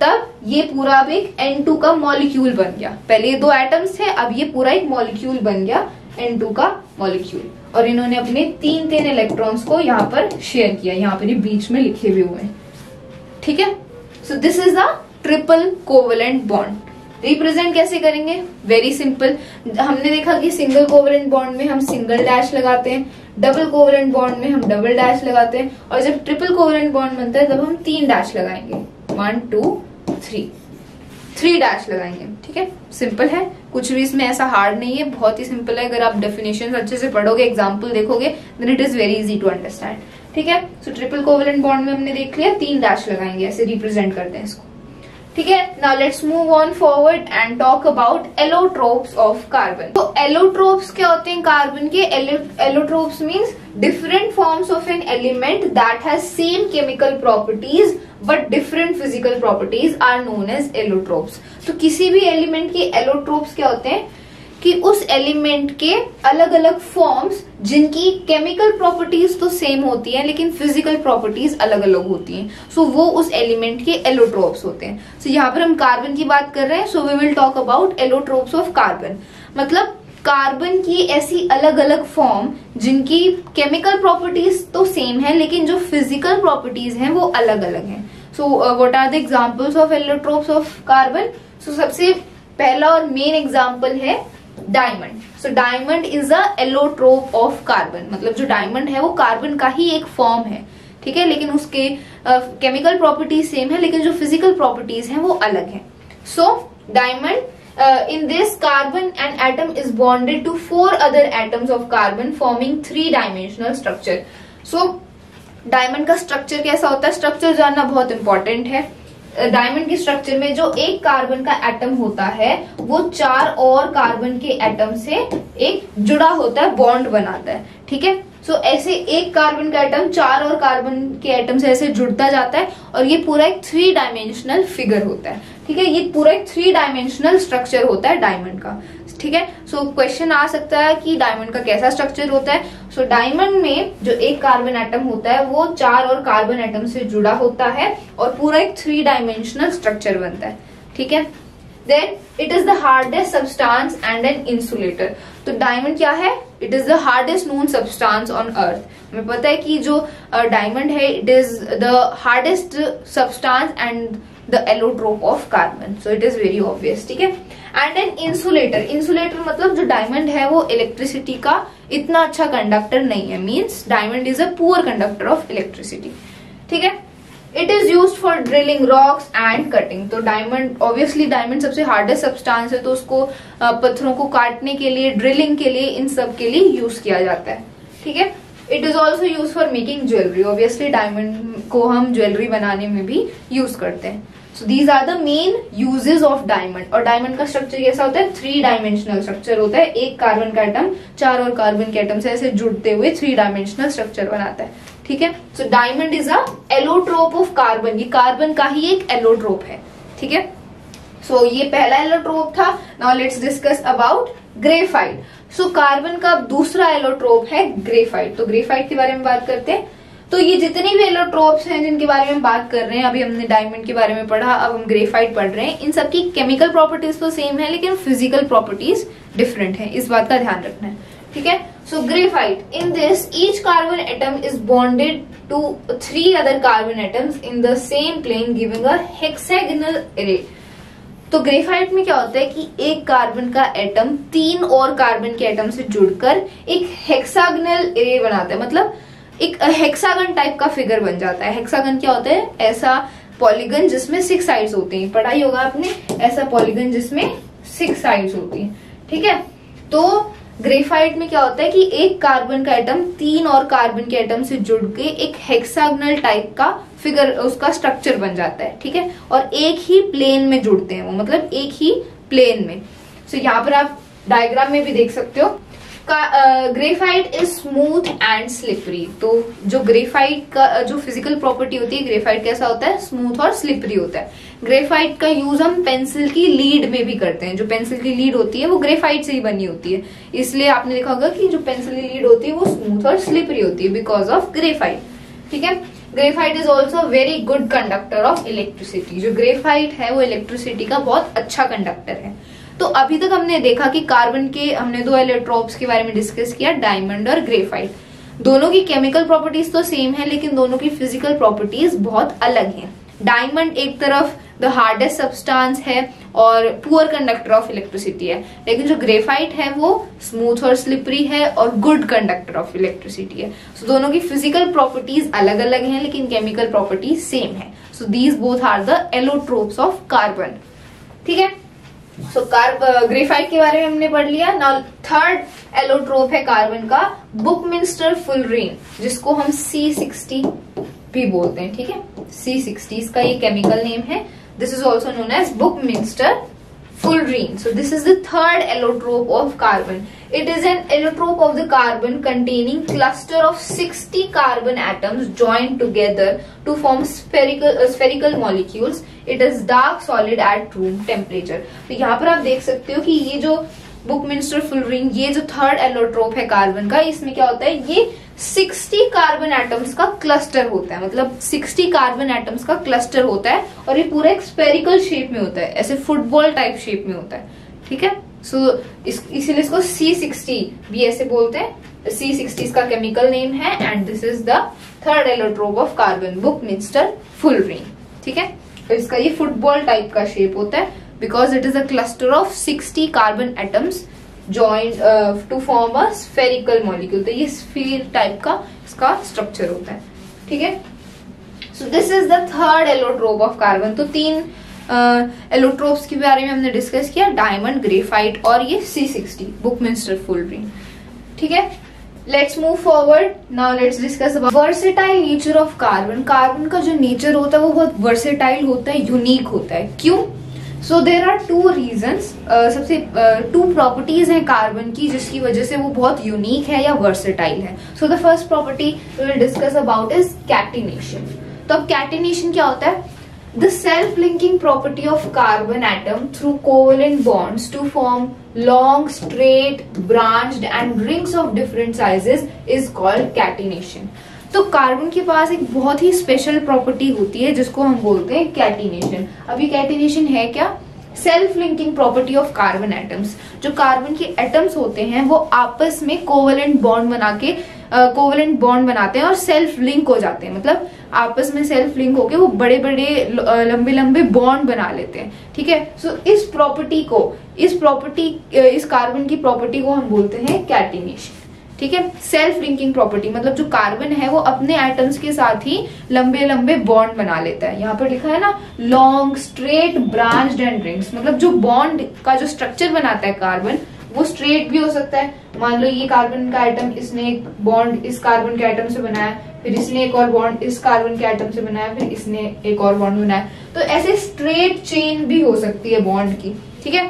तब ये पूरा अब एक N2 का मॉलिक्यूल बन गया। पहले ये 2 एटम्स थे, अब ये पूरा एक मॉलिक्यूल बन गया, N2 का मॉलिक्यूल। और इन्होंने अपने 3 इलेक्ट्रॉन्स को यहाँ पर शेयर किया, यहाँ पर बीच में लिखे हुए हैं, ठीक है। So this is the triple covalent bond. Represent कैसे करेंगे, वेरी सिंपल। हमने देखा कि सिंगल कोवेलेंट बॉन्ड में हम सिंगल डैश लगाते हैं, डबल कोवेलेंट बॉन्ड में हम डबल डैश लगाते हैं, और जब ट्रिपल कोवेलेंट बॉन्ड बनता है तब हम 3 डैश लगाएंगे। 1 2 3 डैश लगाएंगे, ठीक है। सिंपल है, कुछ भी इसमें ऐसा हार्ड नहीं है, बहुत ही सिंपल है। अगर आप डेफिनेशन अच्छे से पढ़ोगे, एग्जाम्पल देखोगे, then it is very easy to understand, ठीक है। सो ट्रिपल कोवेलेंट बॉन्ड में हमने देख लिया 3 डैश लगाएंगे, ऐसे रिप्रेजेंट करते हैं इसको, ठीक है। Now let's move on forward and talk about allotropes of carbon. तो एलोट्रोप्स क्या होते हैं कार्बन के? Allotropes means different forms of an element that has same chemical properties but different physical properties are known as allotropes. तो किसी भी एलिमेंट के एलोट्रोप्स क्या होते हैं कि उस एलिमेंट के अलग अलग फॉर्म्स जिनकी केमिकल प्रॉपर्टीज तो सेम होती है लेकिन फिजिकल प्रॉपर्टीज अलग अलग होती हैं, सो वो उस एलिमेंट के एलोट्रोप्स होते हैं। सो यहाँ पर हम कार्बन की बात कर रहे हैं, so we will talk about allotropes of carbon. मतलब कार्बन की ऐसी अलग अलग फॉर्म जिनकी केमिकल प्रॉपर्टीज तो सेम है लेकिन जो फिजिकल प्रॉपर्टीज हैं वो अलग अलग हैं। So what are the examples of allotropes of carbon? So सबसे पहला और मेन एग्जांपल है diamond. So diamond is a allotrope of carbon. मतलब जो डायमंड है वो कार्बन का ही एक फॉर्म है, ठीक है, लेकिन उसके केमिकल प्रॉपर्टीज सेम है लेकिन जो फिजिकल प्रॉपर्टीज हैं वो अलग हैं। So diamond, in this carbon an atom is bonded to 4 other atoms of carbon forming 3-dimensional structure. So diamond का स्ट्रक्चर कैसा होता है? स्ट्रक्चर जानना बहुत इंपॉर्टेंट है। डायमंड के स्ट्रक्चर में जो एक कार्बन का एटम होता है वो 4 और कार्बन के एटम से एक जुड़ा होता है, बॉन्ड बनाता है, ठीक है। सो ऐसे एक कार्बन का एटम 4 और कार्बन के एटम से ऐसे जुड़ता जाता है और ये पूरा एक 3 डायमेंशनल फिगर होता है, ठीक है। ये पूरा एक 3 डायमेंशनल स्ट्रक्चर होता है डायमंड का, ठीक है। सो क्वेश्चन आ सकता है कि डायमंड का कैसा स्ट्रक्चर होता है? सो डायमंड में जो एक कार्बन एटम होता है वो 4 और कार्बन एटम से जुड़ा होता है और पूरा एक 3 डायमेंशनल स्ट्रक्चर बनता है, ठीक है। Then it is the hardest substance and an insulator. तो डायमंड क्या है? It is the hardest known substance on earth. हमें पता है कि जो डायमंड है it is the hardest substance and the allotrope of carbon, so it is very obvious, ठीक है। एंड एन इंसुलेटर, इंसुलेटर मतलब जो डायमंड है वो इलेक्ट्रिसिटी का इतना अच्छा कंडक्टर नहीं है, means diamond is a poor conductor of electricity, ठीक है। It is used for drilling rocks and cutting. तो डायमंड, ऑब्वियसली डायमंड सबसे हार्डेस्ट सब्सटेंस है तो उसको पत्थरों को काटने के लिए, ड्रिलिंग के लिए, इन सब के लिए यूज किया जाता है, ठीक है। It is also use for making jewellery. Obviously diamond को हम ज्वेलरी बनाने में भी यूज करते हैं। So these are the main uses of diamond. और डायमंड का स्ट्रक्चर कैसा होता है? 3 डायमेंशनल स्ट्रक्चर होता है। एक कार्बन का एटम 4 और कार्बन के एटम से ऐसे जुड़ते हुए 3 डायमेंशनल स्ट्रक्चर बनाता है, ठीक है। सो diamond is a allotrope of carbon. ये कार्बन का ही एक एलोट्रोप है, ठीक है। सो ये पहला एलोट्रोप था। Now let's discuss about graphite. So carbon का दूसरा एलोट्रोप है ग्रेफाइट। तो ग्रेफाइट के बारे में बात करते हैं। तो ये जितने भी एलोट्रोप्स हैं जिनके बारे में बात कर रहे हैं, अभी हमने डायमंड के बारे में पढ़ा, अब हम ग्रेफाइट पढ़ रहे हैं। इन सबकी केमिकल प्रॉपर्टीज तो सेम है लेकिन फिजिकल प्रॉपर्टीज डिफरेंट है, इस बात का ध्यान रखना है, ठीक है। So graphite, in this each carbon atom is bonded to 3 other carbon atoms in the same plane giving a hexagonal array. तो ग्रेफाइट में क्या होता है कि एक कार्बन का एटम 3 और कार्बन के एटम से जुड़कर एक हेक्सागोनल एरे बनाता है। मतलब एक हेक्सागन टाइप का फिगर बन जाता है। हेक्सागन क्या होता है? ऐसा पॉलीगन जिसमें 6 साइड्स होती हैं। पढ़ाई होगा आपने, ऐसा पॉलीगन जिसमें 6 साइड्स होती हैं, ठीक है। तो ग्रेफाइट में क्या होता है कि एक कार्बन का एटम 3 और कार्बन के एटम से जुड़ के एक हेक्सागोनल टाइप का फिगर, उसका स्ट्रक्चर बन जाता है, ठीक है, और एक ही प्लेन में जुड़ते हैं वो, मतलब एक ही प्लेन में। सो यहाँ पर आप डायग्राम में भी देख सकते हो। Graphite is smooth and slippery. तो जो ग्रेफाइट का जो फिजिकल प्रॉपर्टी होती है, ग्रेफाइट कैसा होता है, स्मूथ और स्लिपरी होता है। ग्रेफाइट का यूज हम पेंसिल की लीड में भी करते हैं। जो पेंसिल की लीड होती है वो ग्रेफाइट से ही बनी होती है, इसलिए आपने देखा होगा कि जो पेंसिल की लीड होती है वो स्मूथ और स्लिपरी होती है बिकॉज ऑफ ग्रेफाइट, ठीक है। Graphite is also very good conductor of electricity. जो ग्रेफाइट है वो इलेक्ट्रिसिटी का बहुत अच्छा कंडक्टर है। तो अभी तक हमने देखा कि कार्बन के हमने 2 एलोट्रोप्स के बारे में डिस्कस किया, डायमंड और ग्रेफाइट। दोनों की केमिकल प्रॉपर्टीज तो सेम है, लेकिन दोनों की फिजिकल प्रॉपर्टीज बहुत अलग हैं। डायमंड एक तरफ द हार्डेस्ट सब्सटेंस है और पुअर कंडक्टर ऑफ इलेक्ट्रिसिटी है, लेकिन जो ग्रेफाइट है वो स्मूथ और स्लिपरी है और गुड कंडक्टर ऑफ इलेक्ट्रिसिटी है। सो दोनों की फिजिकल प्रॉपर्टीज अलग अलग हैं, लेकिन केमिकल प्रॉपर्टीज सेम है। So these both are the allotropes of carbon, ठीक है। सो ग्रेफाइट के बारे में हमने पढ़ लिया। नाउ थर्ड एलोट्रोप है कार्बन का, बुकमिंस्टर फुलरीन, जिसको हम C60 भी बोलते हैं, ठीक है। C60 इसका ये केमिकल नेम है। This is also known as Buckminster fullerene. So this is the third allotrope of carbon. It is an allotrope of the carbon containing cluster of 60 carbon atoms joined together to form spherical molecules. It is dark solid at room temperature. तो यहाँ पर आप देख सकते हो कि ये जो बुकमिंस्टर फुलरीन, ये जो थर्ड एलोट्रोप है कार्बन का, इसमें क्या होता है, ये 60 कार्बन एटम्स का क्लस्टर होता है, मतलब 60 कार्बन एटम्स का क्लस्टर होता है और ये पूरा एक स्फेरिकल शेप में होता है, ऐसे फुटबॉल टाइप शेप में होता है, ठीक है। सो इसीलिए इसको C60 भी ऐसे बोलते हैं। C60 इसका केमिकल नेम है and this is the third allotrope of carbon, Buckminster fullerene, ठीक है। तो इसका ये फुटबॉल टाइप का शेप होता है because it is a cluster of 60 carbon atoms joined to form a spherical molecule. तो ये sphere टाइप का इसका स्ट्रक्चर होता है, ठीक है। So this is the third allotrope of carbon. तो 3 एलोट्रोप्स के बारे में हमने डिस्कस किया, डायमंड, ग्रेफाइट और ये C60 बुकमिंस्टर फुलरीन, ठीक है। Let's move forward. Now let's discuss about versatile nature of carbon. Carbon का जो नेचर होता है वो बहुत वर्सेटाइल होता है, यूनिक होता है। क्यों? सो देर आर 2 रीजन्स। सबसे 2 प्रॉपर्टीज हैं कार्बन की जिसकी वजह से वो बहुत यूनिक है या वर्सेटाइल है। So the first property we will discuss about is catenation. तो अब कैटिनेशन क्या होता है? The self linking property of carbon atom through covalent bonds to form long, straight, branched and rings of different sizes is called catenation. तो कार्बन के पास एक बहुत ही स्पेशल प्रॉपर्टी होती है जिसको हम बोलते हैं कैटिनेशन। अभी कैटिनेशन है क्या? Self linking property of carbon atoms. जो कार्बन के एटम्स होते हैं वो आपस में कोवेलेंट बॉन्ड बना के कोवेलेंट बॉन्ड बनाते हैं और सेल्फ लिंक हो जाते हैं, मतलब आपस में सेल्फ लिंक होके वो बड़े बड़े लंबे लंबे बॉन्ड बना लेते हैं, ठीक है। सो इस कार्बन की प्रॉपर्टी को हम बोलते हैं कैटिनेशन, ठीक है। सेल्फ लिंकिंग प्रॉपर्टी मतलब जो कार्बन है वो अपने एटम्स के साथ ही लंबे लंबे बॉन्ड बना लेता है। यहाँ पर लिखा है ना, long, straight, branched and rings, मतलब जो बॉन्ड का जो स्ट्रक्चर बनाता है कार्बन वो स्ट्रेट भी हो सकता है। मान लो ये कार्बन का एटम, इसने एक बॉन्ड इस कार्बन के एटम से बनाया, फिर इसने एक और बॉन्ड इस कार्बन के एटम से बनाया, फिर इसने एक और बॉन्ड बनाया, तो ऐसे स्ट्रेट चेन भी हो सकती है बॉन्ड की, ठीक है।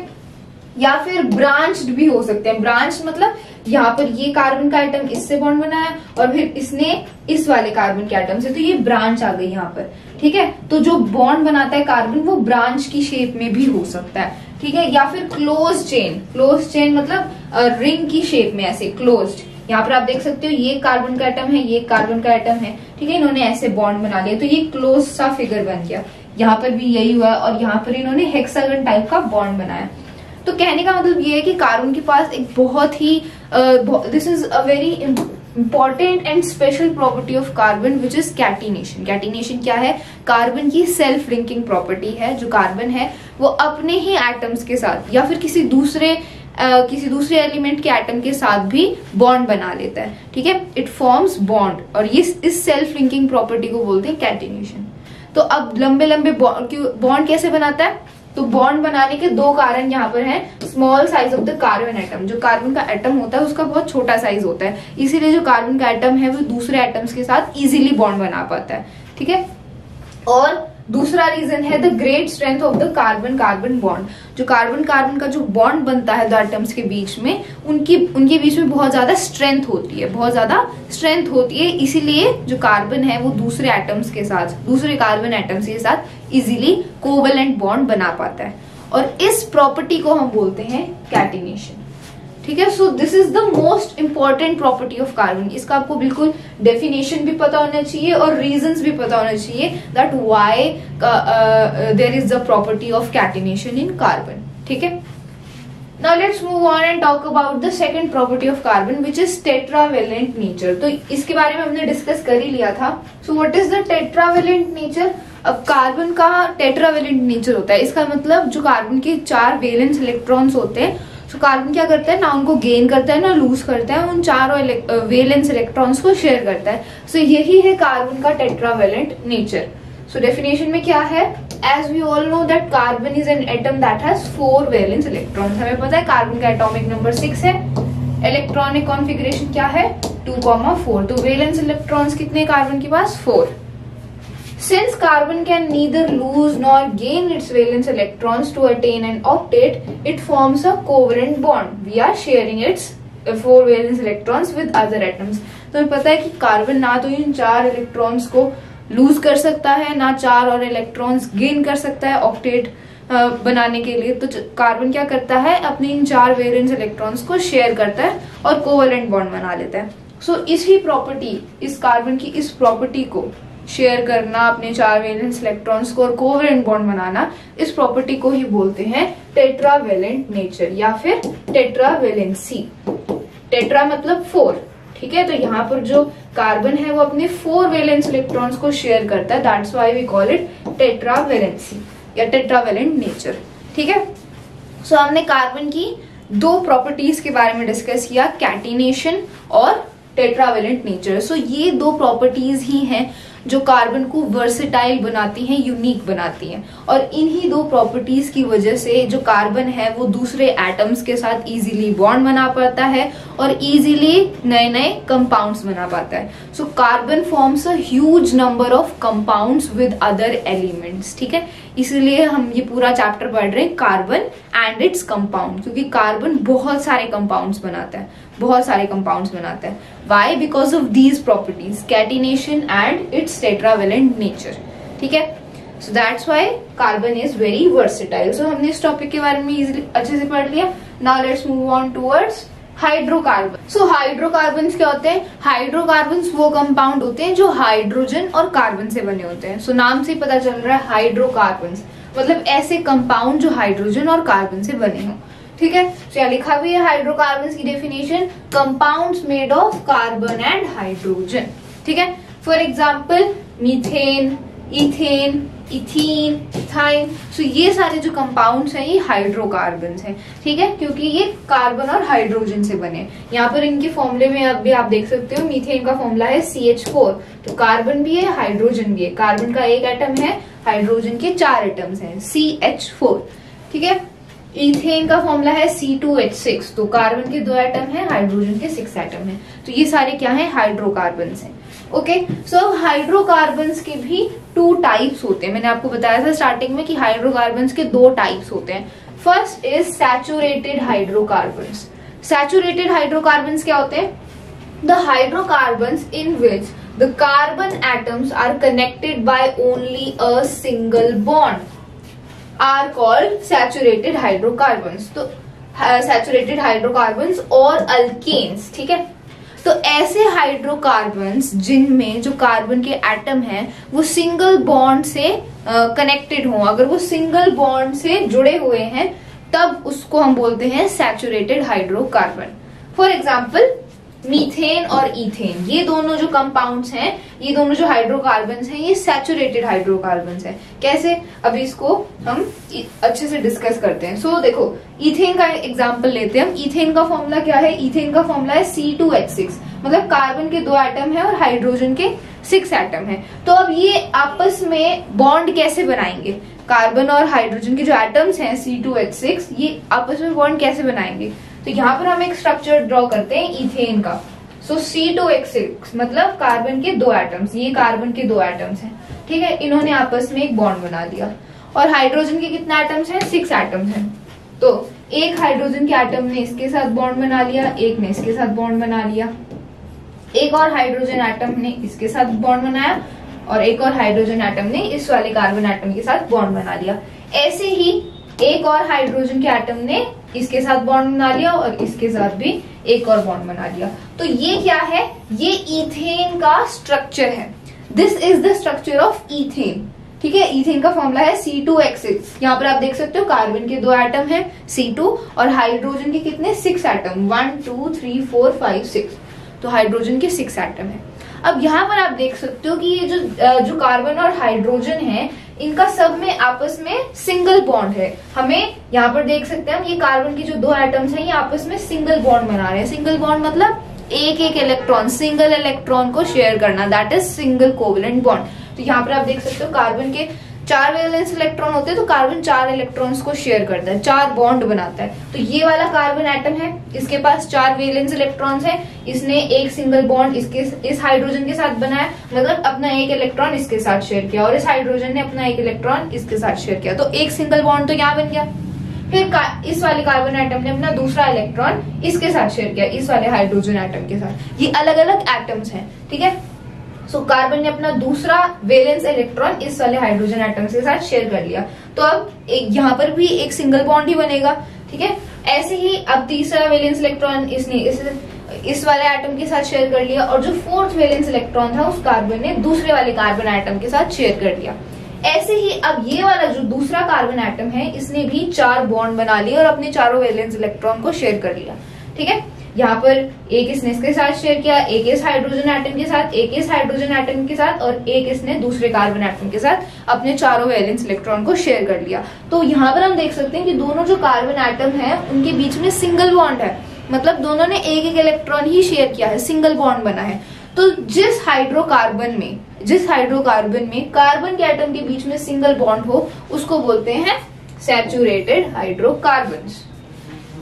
या फिर ब्रांच्ड भी हो सकते हैं। ब्रांच मतलब यहाँ पर ये कार्बन का एटम इससे बॉन्ड बनाया और फिर इसने इस वाले कार्बन के एटम से, तो ये ब्रांच आ गई यहाँ पर, ठीक है। तो जो बॉन्ड बनाता है कार्बन वो ब्रांच की शेप में भी हो सकता है, ठीक है। या फिर क्लोज चेन मतलब रिंग की शेप में ऐसे क्लोज्ड। यहाँ पर आप देख सकते हो ये कार्बन का एटम है, ये कार्बन का एटम है, ठीक है। इन्होंने ऐसे बॉन्ड बना लिया तो ये क्लोज सा फिगर बन गया। यहाँ पर भी यही हुआ और यहाँ पर इन्होंने हेक्सागन टाइप का बॉन्ड बनाया। तो कहने का मतलब ये है कि कार्बन के पास एक बहुत ही this is a very important and special property of carbon which is catenation. Catenation क्या है? कार्बन की सेल्फ लिंकिंग प्रॉपर्टी है। जो कार्बन है वो अपने ही एटम्स के साथ या फिर किसी दूसरे एलिमेंट के एटम के साथ भी बॉन्ड बना लेता है, ठीक है। इट फॉर्म्स बॉन्ड और ये इस सेल्फ लिंकिंग प्रॉपर्टी को बोलते हैं कैटिनेशन। तो अब लंबे लंबे बॉन्ड कैसे बनाता है? तो तो बॉन्ड बनाने के दो कारण यहाँ पर हैं। Small size of the carbon atom, जो कार्बन का एटम होता है उसका बहुत छोटा साइज होता है, इसीलिए जो कार्बन का एटम है वो दूसरे एटम्स के साथ इजीली बॉन्ड बना पाता है। ठीक है, और दूसरा रीजन है the great strength of the carbon carbon bond. जो कार्बन कार्बन का जो बॉन्ड बनता है दो एटम्स के बीच में, उनके बीच में बहुत ज्यादा स्ट्रेंथ होती है, बहुत ज्यादा स्ट्रेंथ होती है, इसीलिए जो कार्बन है वो दूसरे एटम्स के साथ, दूसरे कार्बन एटम्स के साथ इजीली कोवेलेंट बॉन्ड बना पाता है, और इस प्रॉपर्टी को हम बोलते हैं कैटिनेशन। ठीक है, so this is the most important property of carbon. इसका आपको बिल्कुल डेफिनेशन भी पता होना चाहिए और रीजंस भी पता होना चाहिए that why there is the property of catenation in carbon. ठीक है, now let's move on and talk about the second property of carbon which is tetravalent nature. तो इसके बारे में हमने डिस्कस कर ही लिया था। So what is the tetravalent nature? अब कार्बन का टेट्रावेलेंट नेचर होता है, इसका मतलब जो कार्बन के 4 वैलेंस इलेक्ट्रॉन्स होते हैं, तो कार्बन क्या करता है, ना उनको गेन करता है ना लूज करता है, उन 4 वैलेंस इलेक्ट्रॉन्स को शेयर करता है। सो यही है कार्बन का टेट्रावेलेंट नेचर। सो डेफिनेशन में क्या है, as we all know that carbon is an atom that has 4 valence electrons. हमें पता है कार्बन का एटॉमिक नंबर 6 है, इलेक्ट्रॉनिक कॉन्फ़िगरेशन क्या है 2,4। तो वैलेंस इलेक्ट्रॉन्स कितने कार्बन के पास 4। Since carbon can neither lose nor gain its valence electrons to attain an octet, it forms a covalent bond. We are sharing its 4 valence electrons with other atoms. तो हमें पता है कि कार्बन ना तो इन 4 इलेक्ट्रॉन्स को लूज कर सकता है, ना 4 और इलेक्ट्रॉन्स गेन कर सकता है ऑक्टेट बनाने के लिए। तो कार्बन क्या करता है, अपने इन 4 वैलेंस इलेक्ट्रॉन्स को शेयर करता है और कोवेलेंट बॉन्ड बना लेता है। सो इसी प्रॉपर्टी, इस कार्बन की इस प्रॉपर्टी को शेयर करना अपने 4 वैलेंस इलेक्ट्रॉन्स को और कोवेलेंट बॉन्ड बनाना, इस प्रॉपर्टी को ही बोलते हैं टेट्रावेलेंट नेचर या फिर टेट्रावेलेंसी। टेट्रा मतलब 4। ठीक है, तो यहाँ पर जो कार्बन है वो अपने 4 वैलेंस इलेक्ट्रॉन्स को शेयर करता है, that's why we call it tetravalency या टेट्रावेलेंट नेचर। ठीक है, सो हमने कार्बन की 2 प्रॉपर्टीज के बारे में डिस्कस किया, कैटिनेशन और टेट्रावेलेंट नेचर। सो ये 2 प्रॉपर्टीज ही हैं जो कार्बन को वर्सेटाइल बनाती हैं, यूनिक बनाती हैं, और इन्हीं 2 प्रॉपर्टीज की वजह से जो कार्बन है वो दूसरे एटम्स के साथ इजीली बॉन्ड बना पाता है और इजीली नए नए कंपाउंड्स बना पाता है। So carbon forms a huge number of compounds with other elements. ठीक है, इसीलिए हम ये पूरा चैप्टर पढ़ रहे हैं कार्बन एंड इट्स कंपाउंड, क्योंकि कार्बन बहुत सारे कंपाउंड्स बनाता है, बहुत सारे कंपाउंड्स बनाता है। Why? Because of these properties, catenation and its tetravalent nature. ठीक है, so that's why carbon is very versatile. So हमने इस टॉपिक के बारे में इजीली अच्छे से पढ़ लिया। Now let's move on towards hydrocarbon. So hydrocarbon क्या होते हैं? हाइड्रोकार्बन वो कंपाउंड होते हैं जो हाइड्रोजन और कार्बन से बने होते हैं। सो नाम से ही पता चल रहा है हाइड्रोकार्बन मतलब ऐसे कंपाउंड जो हाइड्रोजन और कार्बन से बने हों। ठीक है, तो यहाँ लिखा भी है हाइड्रोकार्बन की definition, compounds made of carbon and hydrogen. ठीक है, for example methane, ethane, ethene, ethyne. So ये सारे जो कंपाउंड्स हैं ये हाइड्रोकार्बन्स हैं। ठीक है, क्योंकि ये कार्बन और हाइड्रोजन से बने। यहाँ पर इनके फॉर्मूले में अभी आप देख सकते हो, मीथेन का फॉर्मूला है CH4, तो कार्बन भी है हाइड्रोजन भी है। कार्बन का 1 एटम है, हाइड्रोजन के 4 एटम्स हैं, CH4। ठीक है, इथेन का फॉर्मूला है C2H6, तो कार्बन के 2 एटम है, हाइड्रोजन के 6 एटम है। तो ये सारे क्या है? हाइड्रोकार्बन्स हैं। ओके, सो हाइड्रोकार्बन्स के भी 2 टाइप्स होते हैं। मैंने आपको बताया था स्टार्टिंग में कि हाइड्रोकार्बन्स के 2 टाइप्स होते हैं। First is saturated hydrocarbons. Saturated hydrocarbons क्या होते हैं? The hydrocarbons in which the carbon atoms are connected by only a single bond are called saturated hydrocarbons. तो सैचुरेटेड हाइड्रोकार्बन्स और अल्केन्स। ठीक है, तो ऐसे हाइड्रोकार्बन्स जिनमें जो कार्बन के एटम हैं वो सिंगल बॉन्ड से कनेक्टेड हों, अगर वो सिंगल बॉन्ड से जुड़े हुए हैं तब उसको हम बोलते हैं saturated hydrocarbon. For example methane और इथेन, ये दोनों जो कंपाउंड्स हैं, ये दोनों जो हाइड्रोकार्बन्स हैं, ये सैचुरेटेड हाइड्रोकार्बन्स हैं। कैसे? अभी इसको हम अच्छे से डिस्कस करते हैं। सो देखो, इथेन का एग्जांपल लेते हैं हम। इथेन का फॉर्मूला क्या है? इथेन का फॉर्मूला है C2H6। मतलब कार्बन के 2 एटम है और हाइड्रोजन के 6 एटम है। तो अब ये आपस में बॉन्ड कैसे बनाएंगे, कार्बन और हाइड्रोजन के जो एटम्स हैं C2H6 ये आपस में बॉन्ड कैसे बनाएंगे। तो यहाँ पर हम एक स्ट्रक्चर ड्रॉ करते हैं इथेन का। सो C2H6 मतलब कार्बन के 2 एटम्स, ये कार्बन के 2 एटम्स हैं, ठीक है, इन्होंने आपस में एक बॉन्ड बना दिया। और हाइड्रोजन के कितने एटम्स हैं, 6 एटम्स हैं। तो एक हाइड्रोजन के एटम ने इसके साथ बॉन्ड बना लिया, एक ने इसके साथ बॉन्ड बना लिया, एक और हाइड्रोजन एटम ने इसके साथ बॉन्ड बनाया और एक और हाइड्रोजन एटम ने इस वाले कार्बन एटम के साथ बॉन्ड बना लिया। ऐसे ही एक और हाइड्रोजन के एटम ने इसके साथ बॉन्ड बना लिया और इसके साथ भी एक और बॉन्ड बना लिया। तो ये क्या है, ये इथेन का स्ट्रक्चर है। This is the structure of ethane, ठीक है। इथेन का फॉर्मूला है C2H6। यहाँ पर आप देख सकते हो कार्बन के 2 एटम है C2 और हाइड्रोजन के कितने 6 एटम 1 2 3 4 5 6, तो हाइड्रोजन के 6 एटम है। अब यहाँ पर आप देख सकते हो कि ये जो कार्बन और हाइड्रोजन है इनका सब में आपस में सिंगल बॉन्ड है। हमें यहाँ पर देख सकते हैं हम, ये कार्बन के जो 2 एटम्स हैं ये आपस में सिंगल बॉन्ड बना रहे हैं। सिंगल बॉन्ड मतलब एक एक इलेक्ट्रॉन, सिंगल इलेक्ट्रॉन को शेयर करना, that is single covalent bond. तो यहाँ पर आप देख सकते हो कार्बन के 4 वैलेंस इलेक्ट्रॉन होते हैं, तो कार्बन 4 इलेक्ट्रॉन्स को शेयर करता है, 4 बॉन्ड बनाता है। तो ये वाला कार्बन एटम है, इसके पास 4 वैलेंस इलेक्ट्रॉन्स है, इसने एक सिंगल बॉन्ड इस हाइड्रोजन के साथ बनाया, मतलब अपना एक इलेक्ट्रॉन इसके साथ शेयर किया, और इस हाइड्रोजन ने अपना एक इलेक्ट्रॉन इसके साथ शेयर किया, तो एक सिंगल बॉन्ड तो यहाँ बन गया। फिर इस वाले कार्बन एटम ने अपना दूसरा इलेक्ट्रॉन इसके साथ शेयर किया, इस वाले हाइड्रोजन एटम के साथ। ये अलग अलग एटम्स हैं, ठीक है। सो कार्बन ने अपना दूसरा वैलेंस इलेक्ट्रॉन इस वाले हाइड्रोजन एटम के साथ शेयर कर लिया, तो अब यहाँ पर भी एक सिंगल बॉन्ड ही बनेगा, ठीक है। ऐसे ही अब तीसरा वैलेंस इलेक्ट्रॉन इसने इस वाले एटम के साथ शेयर कर लिया, और जो 4th वैलेंस इलेक्ट्रॉन था उस कार्बन ने दूसरे वाले कार्बन एटम के साथ शेयर कर लिया। ऐसे ही अब ये वाला जो दूसरा कार्बन एटम है इसने भी 4 बॉन्ड बना लिए और अपने चारों वैलेंस इलेक्ट्रॉन को शेयर कर लिया, ठीक है। यहाँ पर एक इसने इसके साथ शेयर किया, एक इस हाइड्रोजन एटम के साथ, एक इस हाइड्रोजन एटम के साथ, और एक इसने दूसरे कार्बन एटम के साथ अपने चारों वैलेंस इलेक्ट्रॉन को शेयर कर लिया। तो यहाँ पर हम देख सकते हैं कि दोनों जो कार्बन एटम है उनके बीच में सिंगल बॉन्ड है, मतलब दोनों ने एक एक इलेक्ट्रॉन ही शेयर किया है, सिंगल बॉन्ड बना है। तो जिस हाइड्रोकार्बन में कार्बन के एटम के बीच में सिंगल बॉन्ड हो उसको बोलते हैं सैचुरेटेड हाइड्रोकार्बन्स,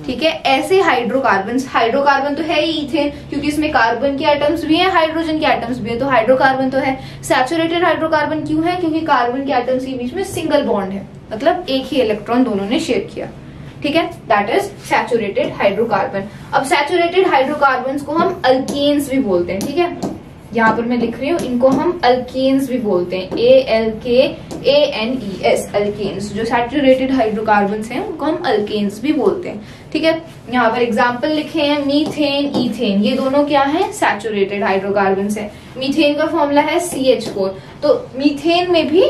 ठीक है। ऐसे हाइड्रोकार्बन तो है ही इथेन, क्योंकि इसमें कार्बन के एटम्स भी हैं, हाइड्रोजन के एटम्स भी हैं, तो हाइड्रोकार्बन तो है। सैचुरेटेड हाइड्रोकार्बन क्यों है, क्योंकि कार्बन के एटम्स के बीच में सिंगल बॉन्ड है, मतलब एक ही इलेक्ट्रॉन दोनों ने शेयर किया, ठीक है, दैट इज सैचुरेटेड हाइड्रोकार्बन। अब सैचुरेटेड हाइड्रोकार्बन को हम अल्केन्स भी बोलते हैं, ठीक है। यहाँ पर मैं लिख रही हूँ, इनको हम अल्केन्स भी बोलते हैं, ALKANES, अल्केन्स। जो सैचुरेटेड हाइड्रोकार्बन्स हैं उनको हम अल्केन्स भी बोलते हैं, ठीक है। यहाँ पर एग्जाम्पल लिखे हैं, मीथेन, इथेन, ये दोनों क्या है, सैचुरेटेड हाइड्रोकार्बन्स हैं। मीथेन का फॉर्मूला है CH4, तो मीथेन में भी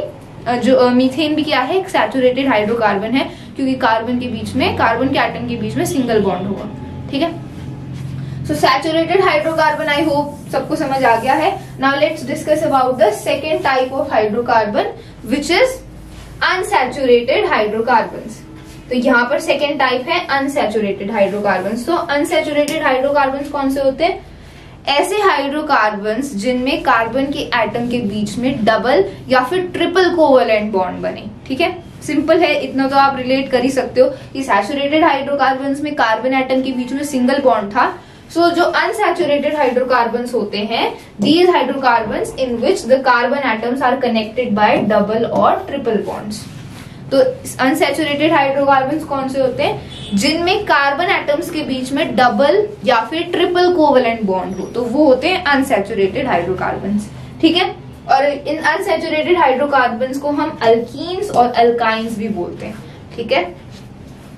मीथेन भी क्या है, एक सैचुरेटेड हाइड्रोकार्बन है, क्योंकि कार्बन के एटम के बीच में सिंगल बॉन्ड हुआ, ठीक है। सो सैचुरेटेड हाइड्रोकार्बन, आई होप सबको समझ आ गया है। Now let's discuss about the second type of hydrocarbon which is unsaturated hydrocarbons. तो यहाँ पर सेकेंड टाइप है अनसैचुरेटेड हाइड्रोकार्बन्स। तो अनसैचुरेटेड हाइड्रोकार्बन्स कौन से होते हैं, ऐसे हाइड्रोकार्बन्स जिनमें कार्बन के एटम के बीच में डबल या फिर ट्रिपल कोवेलेंट बॉन्ड बने, ठीक है। सिंपल है, इतना तो आप रिलेट कर ही सकते हो कि सैचुरेटेड हाइड्रोकार्बन्स में कार्बन एटम के बीच में सिंगल बॉन्ड था। सो जो अनसैचुरेटेड हाइड्रोकार्बन्स होते हैं, these hydrocarbons in which the carbon atoms are connected by double और ट्रिपल बॉन्ड्स। तो अनसैचुरेटेड हाइड्रोकार्बन्स कौन से होते हैं, जिनमें कार्बन एटम्स के बीच में डबल या फिर ट्रिपल कोवेलेंट बॉन्ड हो, तो वो होते हैं अनसैचुरेटेड हाइड्रोकार्बन्स, ठीक है। और इन अनसैचुरेटेड हाइड्रोकार्बन्स को हम अल्कीन्स और अल्काइंस भी बोलते हैं, ठीक है।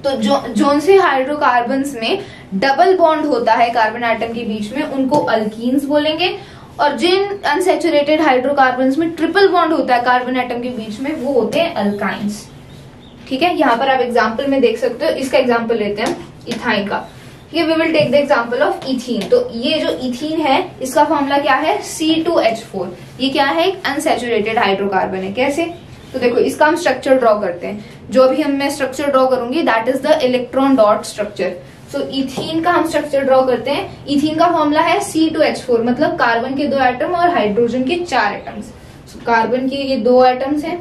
तो जोन से हाइड्रोकार्बन्स में डबल बॉन्ड होता है कार्बन एटम के बीच में उनको अल्कीन्स बोलेंगे, और जिन अनसैचुरेटेड हाइड्रोकार्बन्स में ट्रिपल बॉन्ड होता है कार्बन एटम के बीच में वो होते हैं अल्काइंस, ठीक है। यहाँ पर आप एग्जाम्पल में देख सकते हो, इसका एग्जाम्पल लेते हैं इथाइन का, ठीक है। We will take the example of ethene. तो ये जो इथीन है इसका फॉर्मूला क्या है, C2H4। ये क्या है, एक अनसैचुरेटेड हाइड्रोकार्बन है। कैसे, तो देखो इसका हम स्ट्रक्चर ड्रॉ करते हैं। जो भी मैं स्ट्रक्चर ड्रॉ करूंगी that is the electron dot structure. So ethene का हम स्ट्रक्चर ड्रॉ करते हैं। इथीन का फॉर्मूला है C2H4, मतलब कार्बन के 2 एटम और हाइड्रोजन के 4 एटम्स। सो कार्बन के ये 2 एटम्स हैं,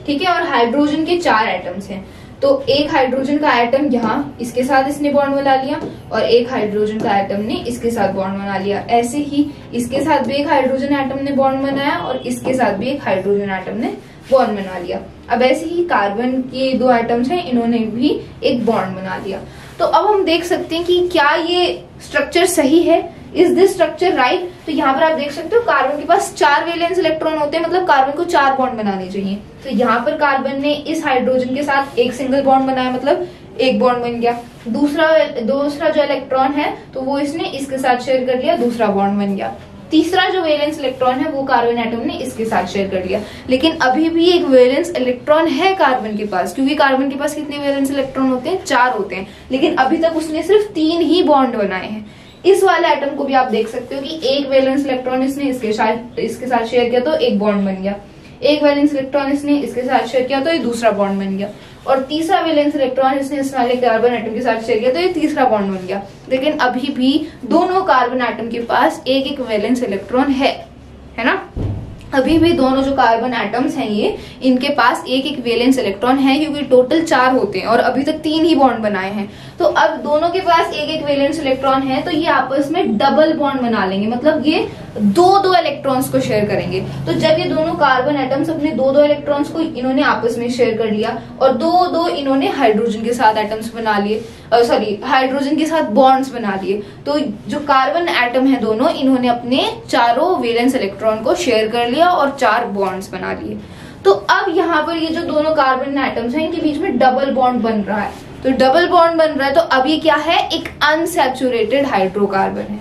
ठीक है, और हाइड्रोजन के 4 एटम्स हैं। तो एक हाइड्रोजन का एटम यहाँ इसके साथ इसने बॉन्ड बना लिया और एक हाइड्रोजन का एटम ने इसके साथ बॉन्ड बना लिया। ऐसे ही इसके साथ भी एक हाइड्रोजन एटम ने बॉन्ड बनाया और इसके साथ भी एक हाइड्रोजन एटम ने बॉन्ड बना लिया। अब ऐसे ही कार्बन के 2 एटम्स हैं, इन्होंने भी एक बॉन्ड बना लिया। तो अब हम देख सकते हैं कि क्या ये स्ट्रक्चर सही है, इज दिस स्ट्रक्चर राइट। तो यहाँ पर आप देख सकते हो कार्बन के पास 4 वैलेंस इलेक्ट्रॉन होते हैं, मतलब कार्बन को 4 बॉन्ड बनाने चाहिए। तो यहाँ पर कार्बन ने इस हाइड्रोजन के साथ एक सिंगल बॉन्ड बनाया, मतलब एक बॉन्ड बन गया। दूसरा जो इलेक्ट्रॉन है तो वो इसने इसके साथ शेयर कर लिया, दूसरा बॉन्ड बन गया। तीसरा जो वैलेंस इलेक्ट्रॉन है वो कार्बन एटम ने इसके साथ शेयर कर लिया। लेकिन अभी भी एक वैलेंस इलेक्ट्रॉन है कार्बन के पास, क्योंकि कार्बन के पास कितने वैलेंस इलेक्ट्रॉन होते हैं? 4 होते हैं। लेकिन अभी तक उसने सिर्फ 3 ही बॉन्ड बनाए हैं। इस वाले एटम को भी आप देख सकते हो कि एक वैलेंस इलेक्ट्रॉन इसने इसके साथ शेयर किया तो एक बॉन्ड बन गया, एक वैलेंस इलेक्ट्रॉन इसने इसके साथ शेयर किया तो ये दूसरा बॉन्ड बन गया, और तीसरा वैलेंस इलेक्ट्रॉन इसने इस वाले कार्बन एटम के साथ शेयर किया तो ये तीसरा बॉन्ड बन गया। लेकिन अभी भी दोनों कार्बन एटम के पास एक एक वैलेंस इलेक्ट्रॉन है ना। अभी भी दोनों जो कार्बन एटम्स हैं ये, इनके पास एक एक वैलेंस इलेक्ट्रॉन है, क्योंकि टोटल 4 होते हैं और अभी तक 3 ही बॉन्ड बनाए हैं। तो अब दोनों के पास एक एक वैलेंस इलेक्ट्रॉन है, तो ये आपस में डबल बॉन्ड बना लेंगे, मतलब ये 2-2 इलेक्ट्रॉन्स को शेयर करेंगे। तो जब ये दोनों कार्बन एटम्स अपने 2-2 इलेक्ट्रॉन्स को इन्होंने आपस में शेयर कर लिया और 2-2 इन्होंने हाइड्रोजन के साथ एटम्स बना लिए, हाइड्रोजन के साथ बॉन्ड्स बना लिए, तो जो कार्बन एटम है दोनों, इन्होंने अपने चारों वैलेंस इलेक्ट्रॉन को शेयर कर लिया और 4 बॉन्ड्स बना लिए। तो अब यहाँ पर ये जो दोनों कार्बन एटम्स हैं इनके बीच में डबल बॉन्ड बन रहा है। तो डबल बॉन्ड बन रहा है तो अब ये क्या है? एक अनसैचुरेटेड हाइड्रोकार्बन है,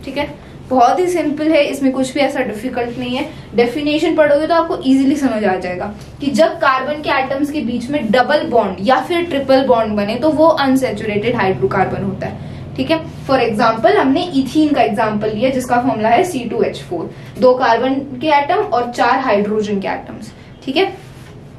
ठीक है। बहुत ही सिंपल है, इसमें कुछ भी ऐसा डिफिकल्ट नहीं है। डेफिनेशन पढ़ोगे तो आपको इजीली समझ आ जाएगा कि जब कार्बन के एटम्स के बीच में डबल बॉन्ड या फिर ट्रिपल बॉन्ड बने तो वो अनसैचुरेटेड हाइड्रोकार्बन होता है, ठीक है। फॉर एग्जाम्पल हमने इथीन का एग्जाम्पल लिया जिसका फॉर्मूला है C2H4, 2 कार्बन के एटम और 4 हाइड्रोजन के एटम्स, ठीक है।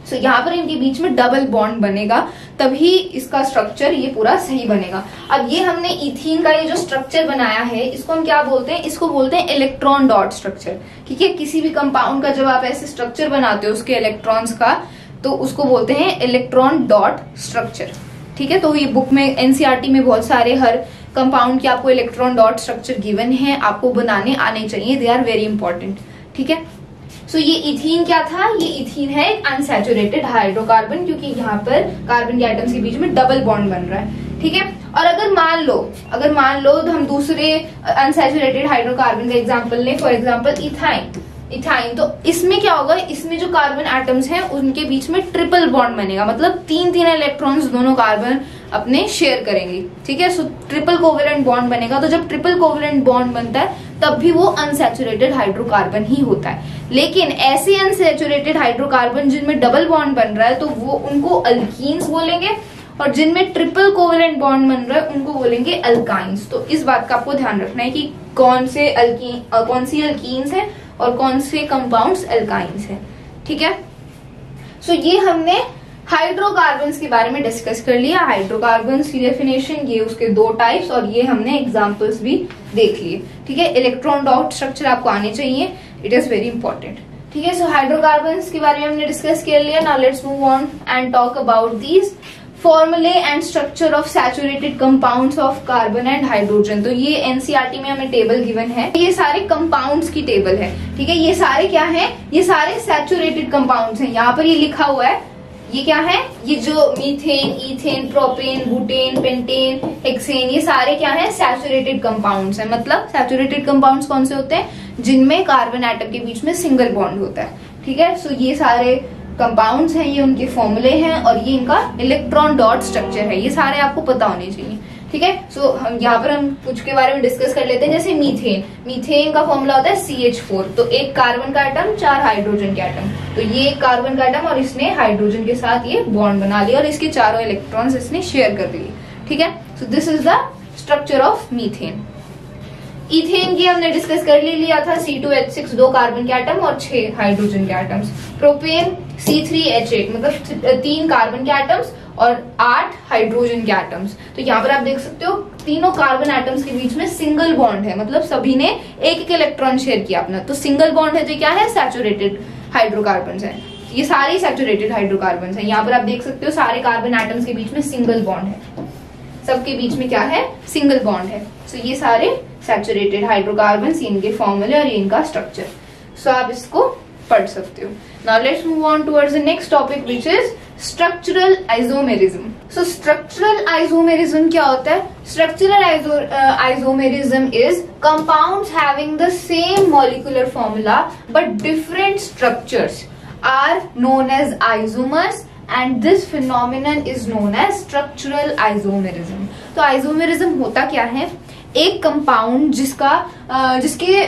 सो यहाँ पर इनके बीच में डबल बॉन्ड बनेगा, तभी इसका स्ट्रक्चर ये पूरा सही बनेगा। अब ये हमने इथीन का ये जो स्ट्रक्चर बनाया है इसको हम क्या बोलते हैं? इसको बोलते हैं इलेक्ट्रॉन डॉट स्ट्रक्चर, ठीक है। किसी भी कंपाउंड का जब आप ऐसे स्ट्रक्चर बनाते हो उसके इलेक्ट्रॉन्स का, तो उसको बोलते हैं इलेक्ट्रॉन डॉट स्ट्रक्चर, ठीक है। तो ये बुक में एनसीईआरटी में बहुत सारे हर कंपाउंड के आपको इलेक्ट्रॉन डॉट स्ट्रक्चर गिवन है, आपको बनाने आने चाहिए, दे आर वेरी इंपॉर्टेंट, ठीक है। सो ये इथीन क्या था? ये इथीन है अनसैचुरेटेड हाइड्रोकार्बन, क्योंकि यहाँ पर कार्बन के एटम्स के बीच में डबल बॉन्ड बन रहा है, ठीक है। और अगर मान लो तो हम दूसरे अनसैचुरेटेड हाइड्रोकार्बन का एग्जांपल लें, फॉर एग्जांपल इथाइन। तो इसमें क्या होगा? इसमें जो कार्बन एटम्स हैं उनके बीच में ट्रिपल बॉन्ड बनेगा, मतलब 3-3 इलेक्ट्रॉन्स दोनों कार्बन अपने शेयर करेंगे, ठीक है। सो ट्रिपल कोवेलेंट बॉन्ड बनेगा। तो जब ट्रिपल कोवेलेंट बॉन्ड बनता है तब भी वो अनसैचुरेटेड हाइड्रोकार्बन ही होता है। लेकिन ऐसे अनसैचुरेटेड हाइड्रोकार्बन जिनमें डबल बॉन्ड बन रहा है तो वो उनको अल्कीन्स बोलेंगे, और जिनमें ट्रिपल कोवेलेंट बॉन्ड बन रहा है उनको बोलेंगे अल्काइंस। तो इस बात का आपको ध्यान रखना है कि कौन सी अल्कीन्स है और कौन से कंपाउंड्स अल्काइंस है, ठीक है। सो ये हमने हाइड्रोकार्बन्स के बारे में डिस्कस कर लिया। हाइड्रोकार्बन्स की डेफिनेशन, ये उसके 2 टाइप्स, और ये हमने एग्जांपल्स भी देख लिए, ठीक है। इलेक्ट्रॉन डॉट स्ट्रक्चर आपको आने चाहिए, इट इज वेरी इंपॉर्टेंट, ठीक है। सो हाइड्रोकार्बन्स के बारे में हमने डिस्कस कर लिया। Now let's move on and talk about these formulae and structure of saturated compounds of carbon and hydrogen. तो ये एनसीईआरटी में हमें टेबल गिवन है, ये सारे कंपाउंड्स की टेबल है, ठीक है। ये सारे क्या है? ये सारे सैचुरेटेड कंपाउंड्स हैं। यहाँ पर ये लिखा हुआ है, ये क्या है? ये जो methane, ethane, propane, butane, pentane, hexane, ये सारे क्या है? सैचुरेटेड कंपाउंड्स हैं। मतलब सैचुरेटेड कंपाउंड्स कौन से होते हैं? जिनमें कार्बन एटम के बीच में सिंगल बॉन्ड होता है, ठीक है। सो ये सारे कंपाउंड्स हैं, ये उनके फॉर्मूले हैं और ये इनका इलेक्ट्रॉन डॉट स्ट्रक्चर है। ये सारे आपको पता होने चाहिए, ठीक है। सो हम यहाँ पर हम कुछ के बारे में डिस्कस कर लेते हैं। जैसे मीथेन का फॉर्मूला होता है CH4। तो एक कार्बन का एटम, 4 हाइड्रोजन के एटम। तो ये एक कार्बन का एटम और इसने हाइड्रोजन के साथ ये बॉन्ड बना लिया और इसके चारों इलेक्ट्रॉन्स इसने शेयर कर लिए, ठीक है। So this is the structure of methane. Ethane की हमने डिस्कस कर लिया था, C2H6 2 कार्बन के एटम और 6 हाइड्रोजन के एटम्स। प्रोपेन C3H8 मतलब 3 कार्बन के एटम्स और 8 हाइड्रोजन के एटम्स। तो यहाँ पर आप देख सकते हो तीनों कार्बन एटम्स के बीच में सिंगल बॉन्ड है, मतलब सभी ने एक एक इलेक्ट्रॉन शेयर किया अपना। तो सिंगल बॉन्ड है तो क्या है, सैचुरेटेड हाइड्रोकार्बन है। ये सारे सैचुरेटेड हाइड्रोकार्बन है। यहाँ पर आप देख सकते हो सारे कार्बन एटम्स के बीच में सिंगल बॉन्ड है, सबके बीच में क्या है, सिंगल बॉन्ड है। सो ये सारे सैचुरेटेड हाइड्रोकार्बन, इनके फॉर्मूले और इनका स्ट्रक्चर। सो आप इसको पढ़ सकते हो। Now let's move on towards the next topic which is structural isomerism. So structural isomerism क्या होता है? Structural isomerism is compounds having the same molecular formula but different structures are known as isomers and this phenomenon is known as structural isomerism। तो आइसोमेरिज्म होता क्या है? एक कंपाउंड जिसके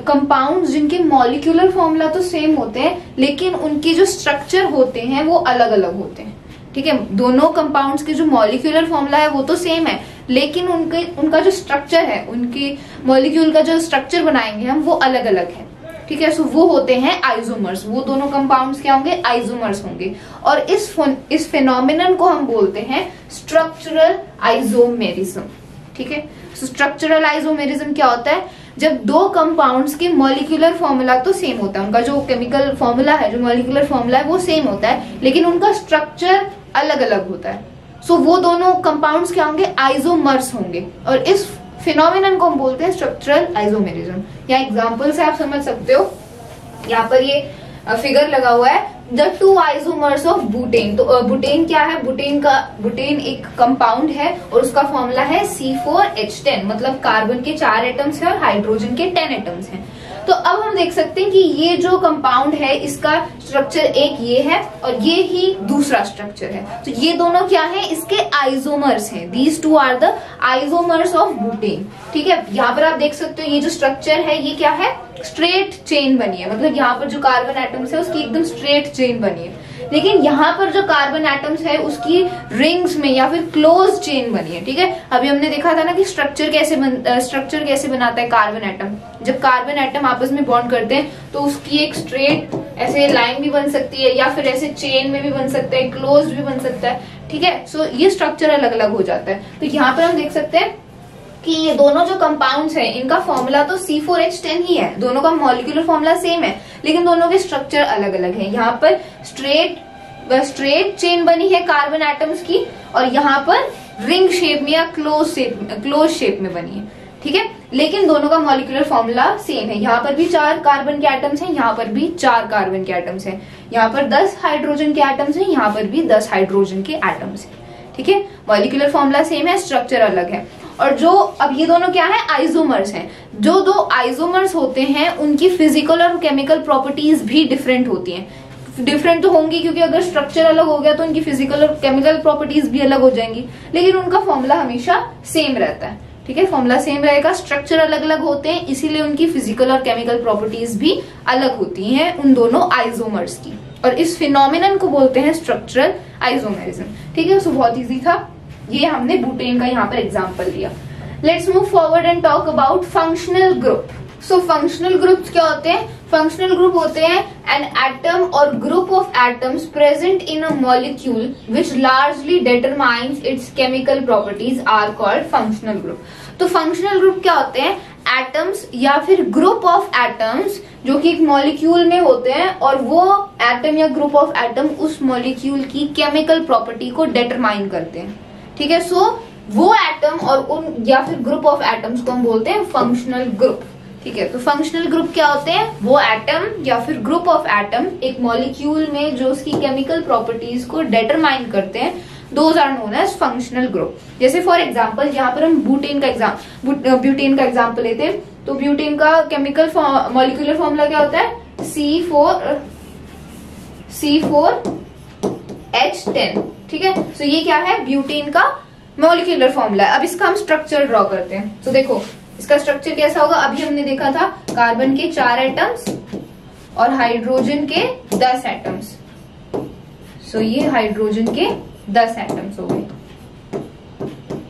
कंपाउंड्स जिनके मॉलिक्यूलर फॉर्मूला तो सेम होते हैं लेकिन उनके जो स्ट्रक्चर होते हैं वो अलग अलग होते हैं। ठीक है, दोनों कंपाउंड्स के जो मॉलिक्यूलर फॉर्मूला है वो तो सेम है लेकिन उनका जो स्ट्रक्चर है, उनके मॉलिक्यूल का जो स्ट्रक्चर बनाएंगे हम वो अलग अलग है। ठीक है, सो वो होते हैं आइसोमर्स। वो दोनों कंपाउंड्स क्या होंगे? आइसोमर्स होंगे। और इस फेनोमेनन को हम बोलते हैं स्ट्रक्चरल आइसोमेरिज्म। ठीक है, सो स्ट्रक्चरल आइसोमेरिज्म क्या होता है? जब दो कंपाउंड्स के मॉलिक्यूलर फॉर्मूला तो सेम होता है, उनका जो केमिकल फॉर्मूला है, जो मॉलिक्यूलर फॉर्मूला है वो सेम होता है लेकिन उनका स्ट्रक्चर अलग अलग होता है। सो वो दोनों कंपाउंड्स क्या होंगे? आइसोमर्स होंगे। और इस फिनोमिनन को हम बोलते हैं स्ट्रक्चरल आइसोमेरिज्म। या एग्जांपल से आप समझ सकते हो, यहाँ पर ये फिगर लगा हुआ है, the two isomers of butane. तो बुटेन क्या है? बुटेन एक कंपाउंड है और उसका फॉर्मूला है C4H10, मतलब कार्बन के 4 एटम्स हैं और हाइड्रोजन के 10 एटम्स हैं। तो अब हम देख सकते हैं कि ये जो कंपाउंड है इसका स्ट्रक्चर एक ये है और ये ही दूसरा स्ट्रक्चर है। तो ये दोनों क्या है? इसके आइसोमर्स हैं। These two are the isomers of butane. ठीक है, यहाँ पर आप देख सकते हो ये जो स्ट्रक्चर है ये क्या है? स्ट्रेट चेन बनी है, मतलब यहाँ पर जो कार्बन एटम्स है उसकी एकदम स्ट्रेट चेन बनी है। लेकिन यहाँ पर जो कार्बन एटम्स है उसकी रिंग्स में या फिर क्लोज चेन बनी है। ठीक है, अभी हमने देखा था ना कि स्ट्रक्चर कैसे बनाता है कार्बन एटम। जब कार्बन एटम आपस में बॉन्ड करते हैं तो उसकी एक स्ट्रेट ऐसे लाइन भी बन सकती है या फिर ऐसे चेन में भी बन सकता है, क्लोज भी बन सकता है। ठीक है, सो ये स्ट्रक्चर अलग अलग हो जाता है। तो यहाँ पर हम देख सकते हैं कि ये दोनों जो कंपाउंड्स हैं इनका फॉर्मूला तो C4H10 ही है, दोनों का मॉलिक्यूलर फॉर्मूला सेम है लेकिन दोनों के स्ट्रक्चर अलग अलग है। यहाँ पर स्ट्रेट चेन बनी है कार्बन एटम्स की और यहाँ पर रिंग शेप में या क्लोज शेप में बनी है। ठीक है, लेकिन दोनों का मॉलिक्यूलर फॉर्मूला सेम है। यहाँ पर भी 4 कार्बन के एटम्स हैं, यहाँ पर भी 4 कार्बन के एटम्स हैं, यहाँ पर 10 हाइड्रोजन के एटम्स हैं, यहाँ पर भी 10 हाइड्रोजन के एटम्स हैं। ठीक है, मॉलिक्यूलर फॉर्मूला सेम है, स्ट्रक्चर अलग है। और जो अब ये दोनों क्या है? आइसोमर्स हैं। जो दो आइसोमर्स होते हैं उनकी फिजिकल और केमिकल प्रॉपर्टीज भी डिफरेंट होती हैं। डिफरेंट तो होंगी क्योंकि अगर स्ट्रक्चर अलग हो गया तो उनकी फिजिकल और केमिकल प्रॉपर्टीज भी अलग हो जाएंगी, लेकिन उनका फॉर्मूला हमेशा सेम रहता है। ठीक है, फॉर्मूला सेम रहेगा, स्ट्रक्चर अलग अलग होते हैं इसीलिए उनकी फिजिकल और केमिकल प्रॉपर्टीज भी अलग होती हैं उन दोनों आइसोमर्स की। और इस फिनोमिनन को बोलते हैं स्ट्रक्चरल आइसोमेरिज्म। ठीक है, सो बहुत इजी था, ये हमने बुटेन का यहाँ पर एग्जाम्पल लिया। Let's move forward and talk about functional group. So functional groups क्या होते हैं? फंक्शनल ग्रुप होते हैं एन एटम और group of atoms present in a molecule which largely determines its chemical properties are called functional group. तो फंक्शनल ग्रुप क्या होते हैं? एटम्स या फिर ग्रुप ऑफ एटम्स जो कि एक मॉलिक्यूल में होते हैं और वो एटम या ग्रुप ऑफ एटम उस मॉलिक्यूल की केमिकल प्रॉपर्टी को डिटरमाइन करते हैं। ठीक है, सो वो एटम और उन या फिर ग्रुप ऑफ एटम्स को हम बोलते हैं फंक्शनल ग्रुप। ठीक है, तो फंक्शनल ग्रुप क्या होते हैं? वो एटम या फिर ग्रुप ऑफ एटम एक मॉलिक्यूल में जो उसकी केमिकल प्रॉपर्टीज को डिटरमाइन करते हैं, those are known as functional group. जैसे फॉर एग्जांपल यहाँ पर हम ब्यूटेन का एग्जांपल लेते हैं। तो ब्यूटेन का केमिकल मॉलिक्यूलर फॉर्मूला क्या होता है? C4H10। ठीक है, सो ये क्या है? ब्यूटेन का मॉलिक्यूलर फॉर्मूला है। अब इसका हम स्ट्रक्चर ड्रॉ करते हैं। तो देखो इसका स्ट्रक्चर कैसा होगा? अभी हमने देखा था कार्बन के 4 एटम्स और हाइड्रोजन के 10 एटम्स। सो ये हाइड्रोजन के 10 एटम्स हो गए।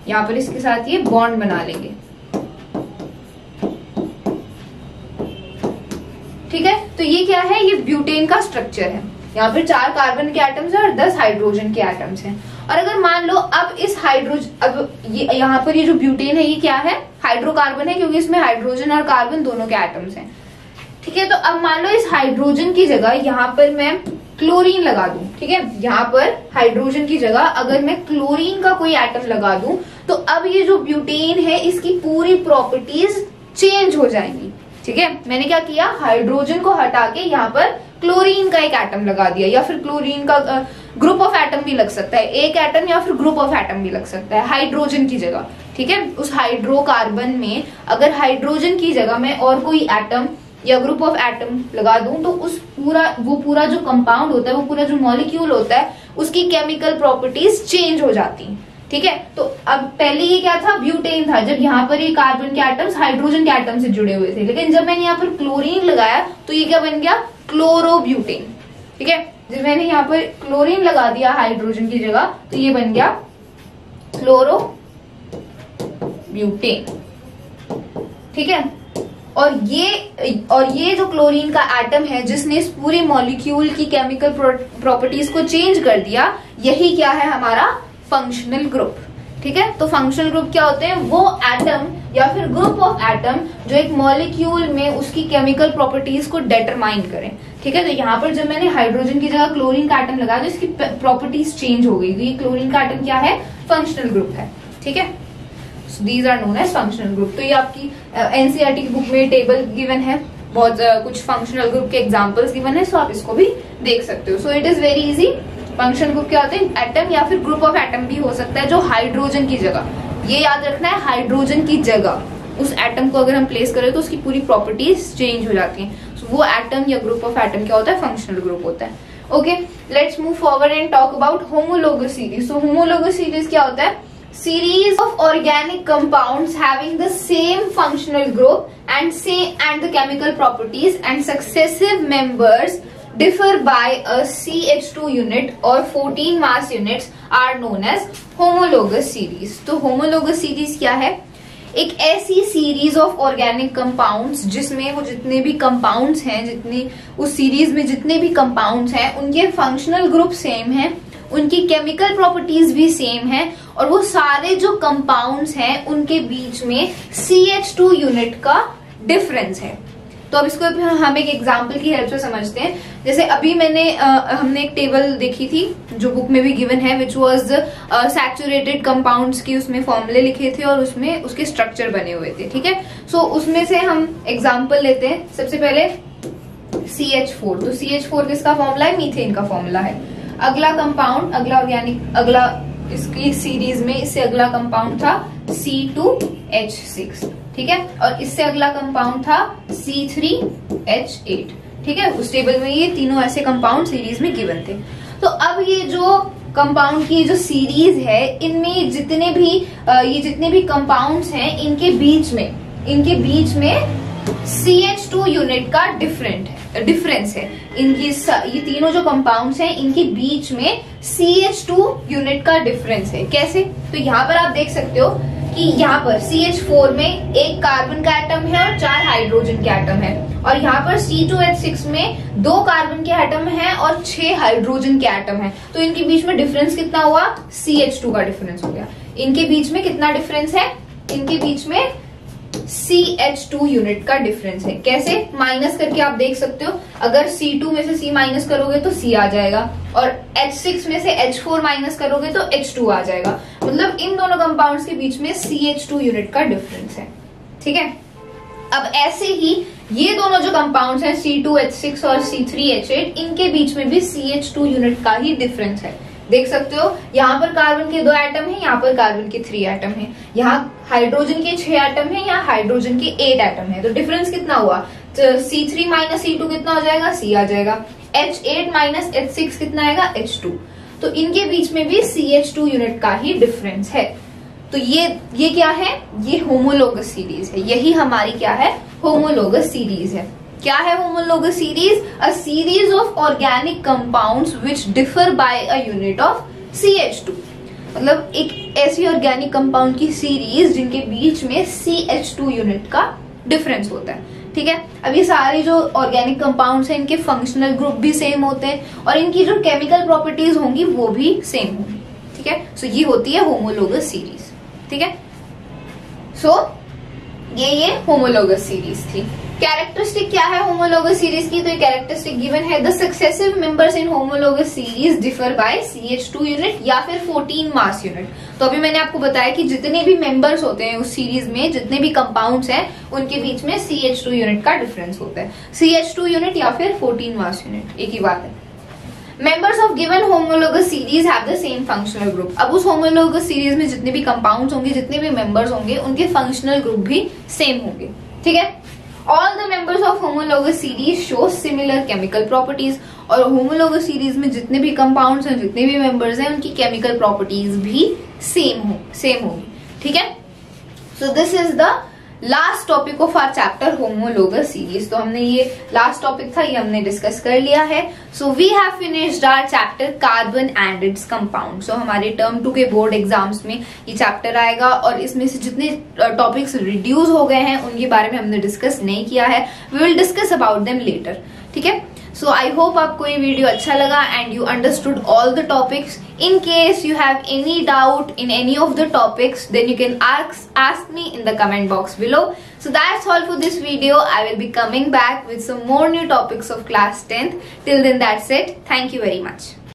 यहाँ पर इसके साथ ये बॉन्ड बना लेंगे। ठीक है, तो ये क्या है, ये ब्यूटेन का स्ट्रक्चर है। यहाँ पे 4 कार्बन के एटम्स है और 10 हाइड्रोजन के एटम्स हैं। और अगर मान लो अब इस अब ये यहाँ पर ये जो ब्यूटेन है ये क्या है, हाइड्रोकार्बन है, क्योंकि इसमें हाइड्रोजन और कार्बन दोनों के एटम्स हैं। ठीक है, तो अब मान लो इस हाइड्रोजन की जगह यहाँ पर मैं क्लोरीन लगा दूं। ठीक है, यहाँ पर हाइड्रोजन की जगह अगर मैं क्लोरीन का कोई एटम लगा दूं तो अब ये जो ब्यूटेन है इसकी पूरी प्रॉपर्टीज चेंज हो जाएंगी। ठीक है, मैंने क्या किया, हाइड्रोजन को हटा के यहाँ पर क्लोरीन का एक एटम लगा दिया, या फिर क्लोरीन का ग्रुप ऑफ एटम भी लग सकता है, एक एटम या फिर ग्रुप ऑफ एटम भी लग सकता है हाइड्रोजन की जगह। ठीक है, उस हाइड्रोकार्बन में अगर हाइड्रोजन की जगह में और कोई एटम या ग्रुप ऑफ एटम लगा दूं तो उस पूरा जो कंपाउंड होता है, वो पूरा जो मॉलिक्यूल होता है, उसकी केमिकल प्रॉपर्टीज चेंज हो जाती हैं। ठीक है, तो अब पहले ये क्या था, ब्यूटेन था, जब यहाँ पर ये कार्बन के एटम्स हाइड्रोजन के एटम से जुड़े हुए थे। लेकिन जब मैंने यहाँ पर क्लोरीन लगाया तो ये क्या बन गया, क्लोरोब्यूटेन। ठीक है, जब मैंने यहाँ पर क्लोरीन लगा दिया हाइड्रोजन की जगह तो ये बन गया क्लोरोब्यूटेन। ठीक है, और ये जो क्लोरीन का एटम है जिसने इस पूरी मॉलिक्यूल की केमिकल प्रॉपर्टीज को चेंज कर दिया, यही क्या है, हमारा फंक्शनल ग्रुप। ठीक है, तो फंक्शनल ग्रुप क्या होते हैं, वो एटम या फिर ग्रुप ऑफ एटम जो एक मॉलिक्यूल में उसकी केमिकल प्रॉपर्टीज को डिटरमाइन करें। ठीक है, तो यहाँ पर जब मैंने हाइड्रोजन की जगह क्लोरीन का एटम लगाया तो इसकी प्रॉपर्टीज चेंज हो गई। तो ये क्लोरीन का एटम क्या है, फंक्शनल ग्रुप है। ठीक है, these are known as functional group. तो ये आपकी एनसीईआरटी की बुक में टेबल गिवन है, बहुत कुछ फंक्शनल ग्रुप के एग्जांपल्स गिवन है, सो आप इसको भी देख सकते हो। सो it is very easy. Functional group क्या होते हैं, एटम या फिर ग्रुप ऑफ एटम भी हो सकता है जो हाइड्रोजन की जगह, ये याद रखना है, हाइड्रोजन की जगह उस एटम को अगर हम प्लेस करें तो उसकी पूरी प्रॉपर्टीज चेंज हो जाती हैं। So, वो एटम या ग्रुप ऑफ एटम क्या होता है, फंक्शनल ग्रुप होता है। Okay, let's move forward and talk about homologous series. So homologous series क्या होता है, series of organic compounds having the same functional group and the chemical properties and successive members differ by a CH2 unit or 14 mass units are known as homologous series। तो homologous series क्या है, एक ऐसी सीरीज ऑफ ऑर्गेनिक कंपाउंड्स जिसमें वो जितने भी कंपाउंड्स हैं, जितनी उस सीरीज में जितने भी कंपाउंड्स हैं उनके फंक्शनल ग्रुप सेम हैं, उनकी केमिकल प्रॉपर्टीज भी सेम है, और वो सारे जो कंपाउंड्स हैं उनके बीच में CH2 यूनिट का डिफरेंस है। तो अब इसको हम एक एग्जांपल की हेल्प से समझते हैं। जैसे अभी हमने एक टेबल देखी थी जो बुक में भी गिवन है, विच वाज सैचुरेटेड कंपाउंड्स की, उसमें फॉर्मूले लिखे थे और उसमें उसके स्ट्रक्चर बने हुए थे। ठीक है, सो उसमें से हम एग्जाम्पल लेते हैं। सबसे पहले CH4। तो CH4 किसका फॉर्मूला है, मीथेन का फॉर्मूला है। अगला कंपाउंड, अगला इसकी सीरीज में इससे अगला कंपाउंड था C2H6। ठीक है, और इससे अगला कंपाउंड था C3H8। ठीक है, उस टेबल में ये तीनों ऐसे कंपाउंड सीरीज में गिवन थे। तो अब ये जो कंपाउंड की जो सीरीज है, इनमें जितने भी कंपाउंड्स हैं, इनके बीच में CH2 यूनिट का डिफरेंस है। ये तीनों जो कंपाउंड्स हैं इनके बीच में CH2 यूनिट का डिफरेंस है। कैसे, तो यहाँ पर आप देख सकते हो कि यहाँ पर CH4 में एक कार्बन का एटम है और 4 हाइड्रोजन के एटम है, और यहाँ पर C2H6 में 2 कार्बन के एटम है और 6 हाइड्रोजन के एटम है। तो इनके बीच में डिफरेंस कितना हुआ, CH2 का डिफरेंस हो गया। इनके बीच में कितना डिफरेंस है, इनके बीच में CH2 यूनिट का डिफरेंस है। कैसे, माइनस करके आप देख सकते हो, अगर C2 में से C माइनस करोगे तो C आ जाएगा, और H6 में से H4 माइनस करोगे तो H2 आ जाएगा। मतलब इन दोनों कंपाउंड्स के बीच में CH2 यूनिट का डिफरेंस है। ठीक है, अब ऐसे ही ये दोनों जो कंपाउंड्स हैं C2H6 और C3H8, इनके बीच में भी CH2 यूनिट का ही डिफरेंस है। देख सकते हो, यहाँ पर कार्बन के 2 एटम हैं, यहाँ पर कार्बन के 3 एटम हैं, यहाँ हाइड्रोजन के 6 एटम हैं, यहाँ हाइड्रोजन के 8 एटम हैं। तो डिफरेंस कितना हुआ, तो C3 माइनस C2 कितना हो जाएगा, C आ जाएगा। H8 माइनस H6 कितना आएगा, H2। तो इनके बीच में भी CH2 यूनिट का ही डिफरेंस है। तो ये क्या है, ये होमोलोगस सीरीज है। यही हमारी क्या है, होमोलोगस सीरीज है। क्या है homologous series, a series of organic compounds which differ by a unit of CH2। मतलब एक ऐसी ऑर्गेनिक कंपाउंड की सीरीज जिनके बीच में CH2 यूनिट का डिफरेंस होता है। ठीक है। अब ये सारे जो ऑर्गेनिक कंपाउंड्स हैं इनके फंक्शनल ग्रुप भी सेम होते हैं और इनकी जो केमिकल प्रॉपर्टीज होंगी वो भी सेम होंगी, ठीक है। सो ये होती है होमोलोगस सीरीज, ठीक है। सो ये होमोलोगस सीरीज थी। कैरेक्टरिस्टिक क्या है होमोलोगस सीरीज की, तो ये कैरेक्टरिस्टिक गिवन है, the successive members in homologous series differ by CH2 unit या फिर 14 मास यूनिट। तो अभी मैंने आपको बताया कि जितने भी मेंबर्स होते हैं उस सीरीज में, जितने भी कंपाउंड्स हैं उनके बीच में CH2 यूनिट का डिफरेंस होता है, CH2 यूनिट या फिर 14 मास यूनिट, एक ही बात है। Members of given homologous series have the same functional group। अब उस homologous series में जितने भी compounds होंगे, जितने भी members होंगे, उनके functional group भी same होंगे, ठीक है। All the members of homologous series show similar chemical properties। और homologous series में जितने भी compounds हैं, जितने भी members हैं, उनकी chemical properties भी same होंगी, ठीक है। So this is the last topic of our chapter homologous series. तो हमने ये लास्ट टॉपिक था, ये हमने डिस्कस कर लिया है। So we have finished our chapter carbon and its compound. So हमारे टर्म 2 के बोर्ड एग्जाम्स में ये चैप्टर आएगा और इसमें से जितने टॉपिक्स रिड्यूस हो गए हैं उनके बारे में हमने डिस्कस नहीं किया है, we will discuss about them later, ठीक है। सो आई होप आपको ये वीडियो अच्छा लगा and you understood all the topics. In case you have any doubt in any of the topics, then you can ask me in the comment box below. So that's all for this video. I will be coming back with some more new topics of class 10th. Till then, that's it. Thank you very much.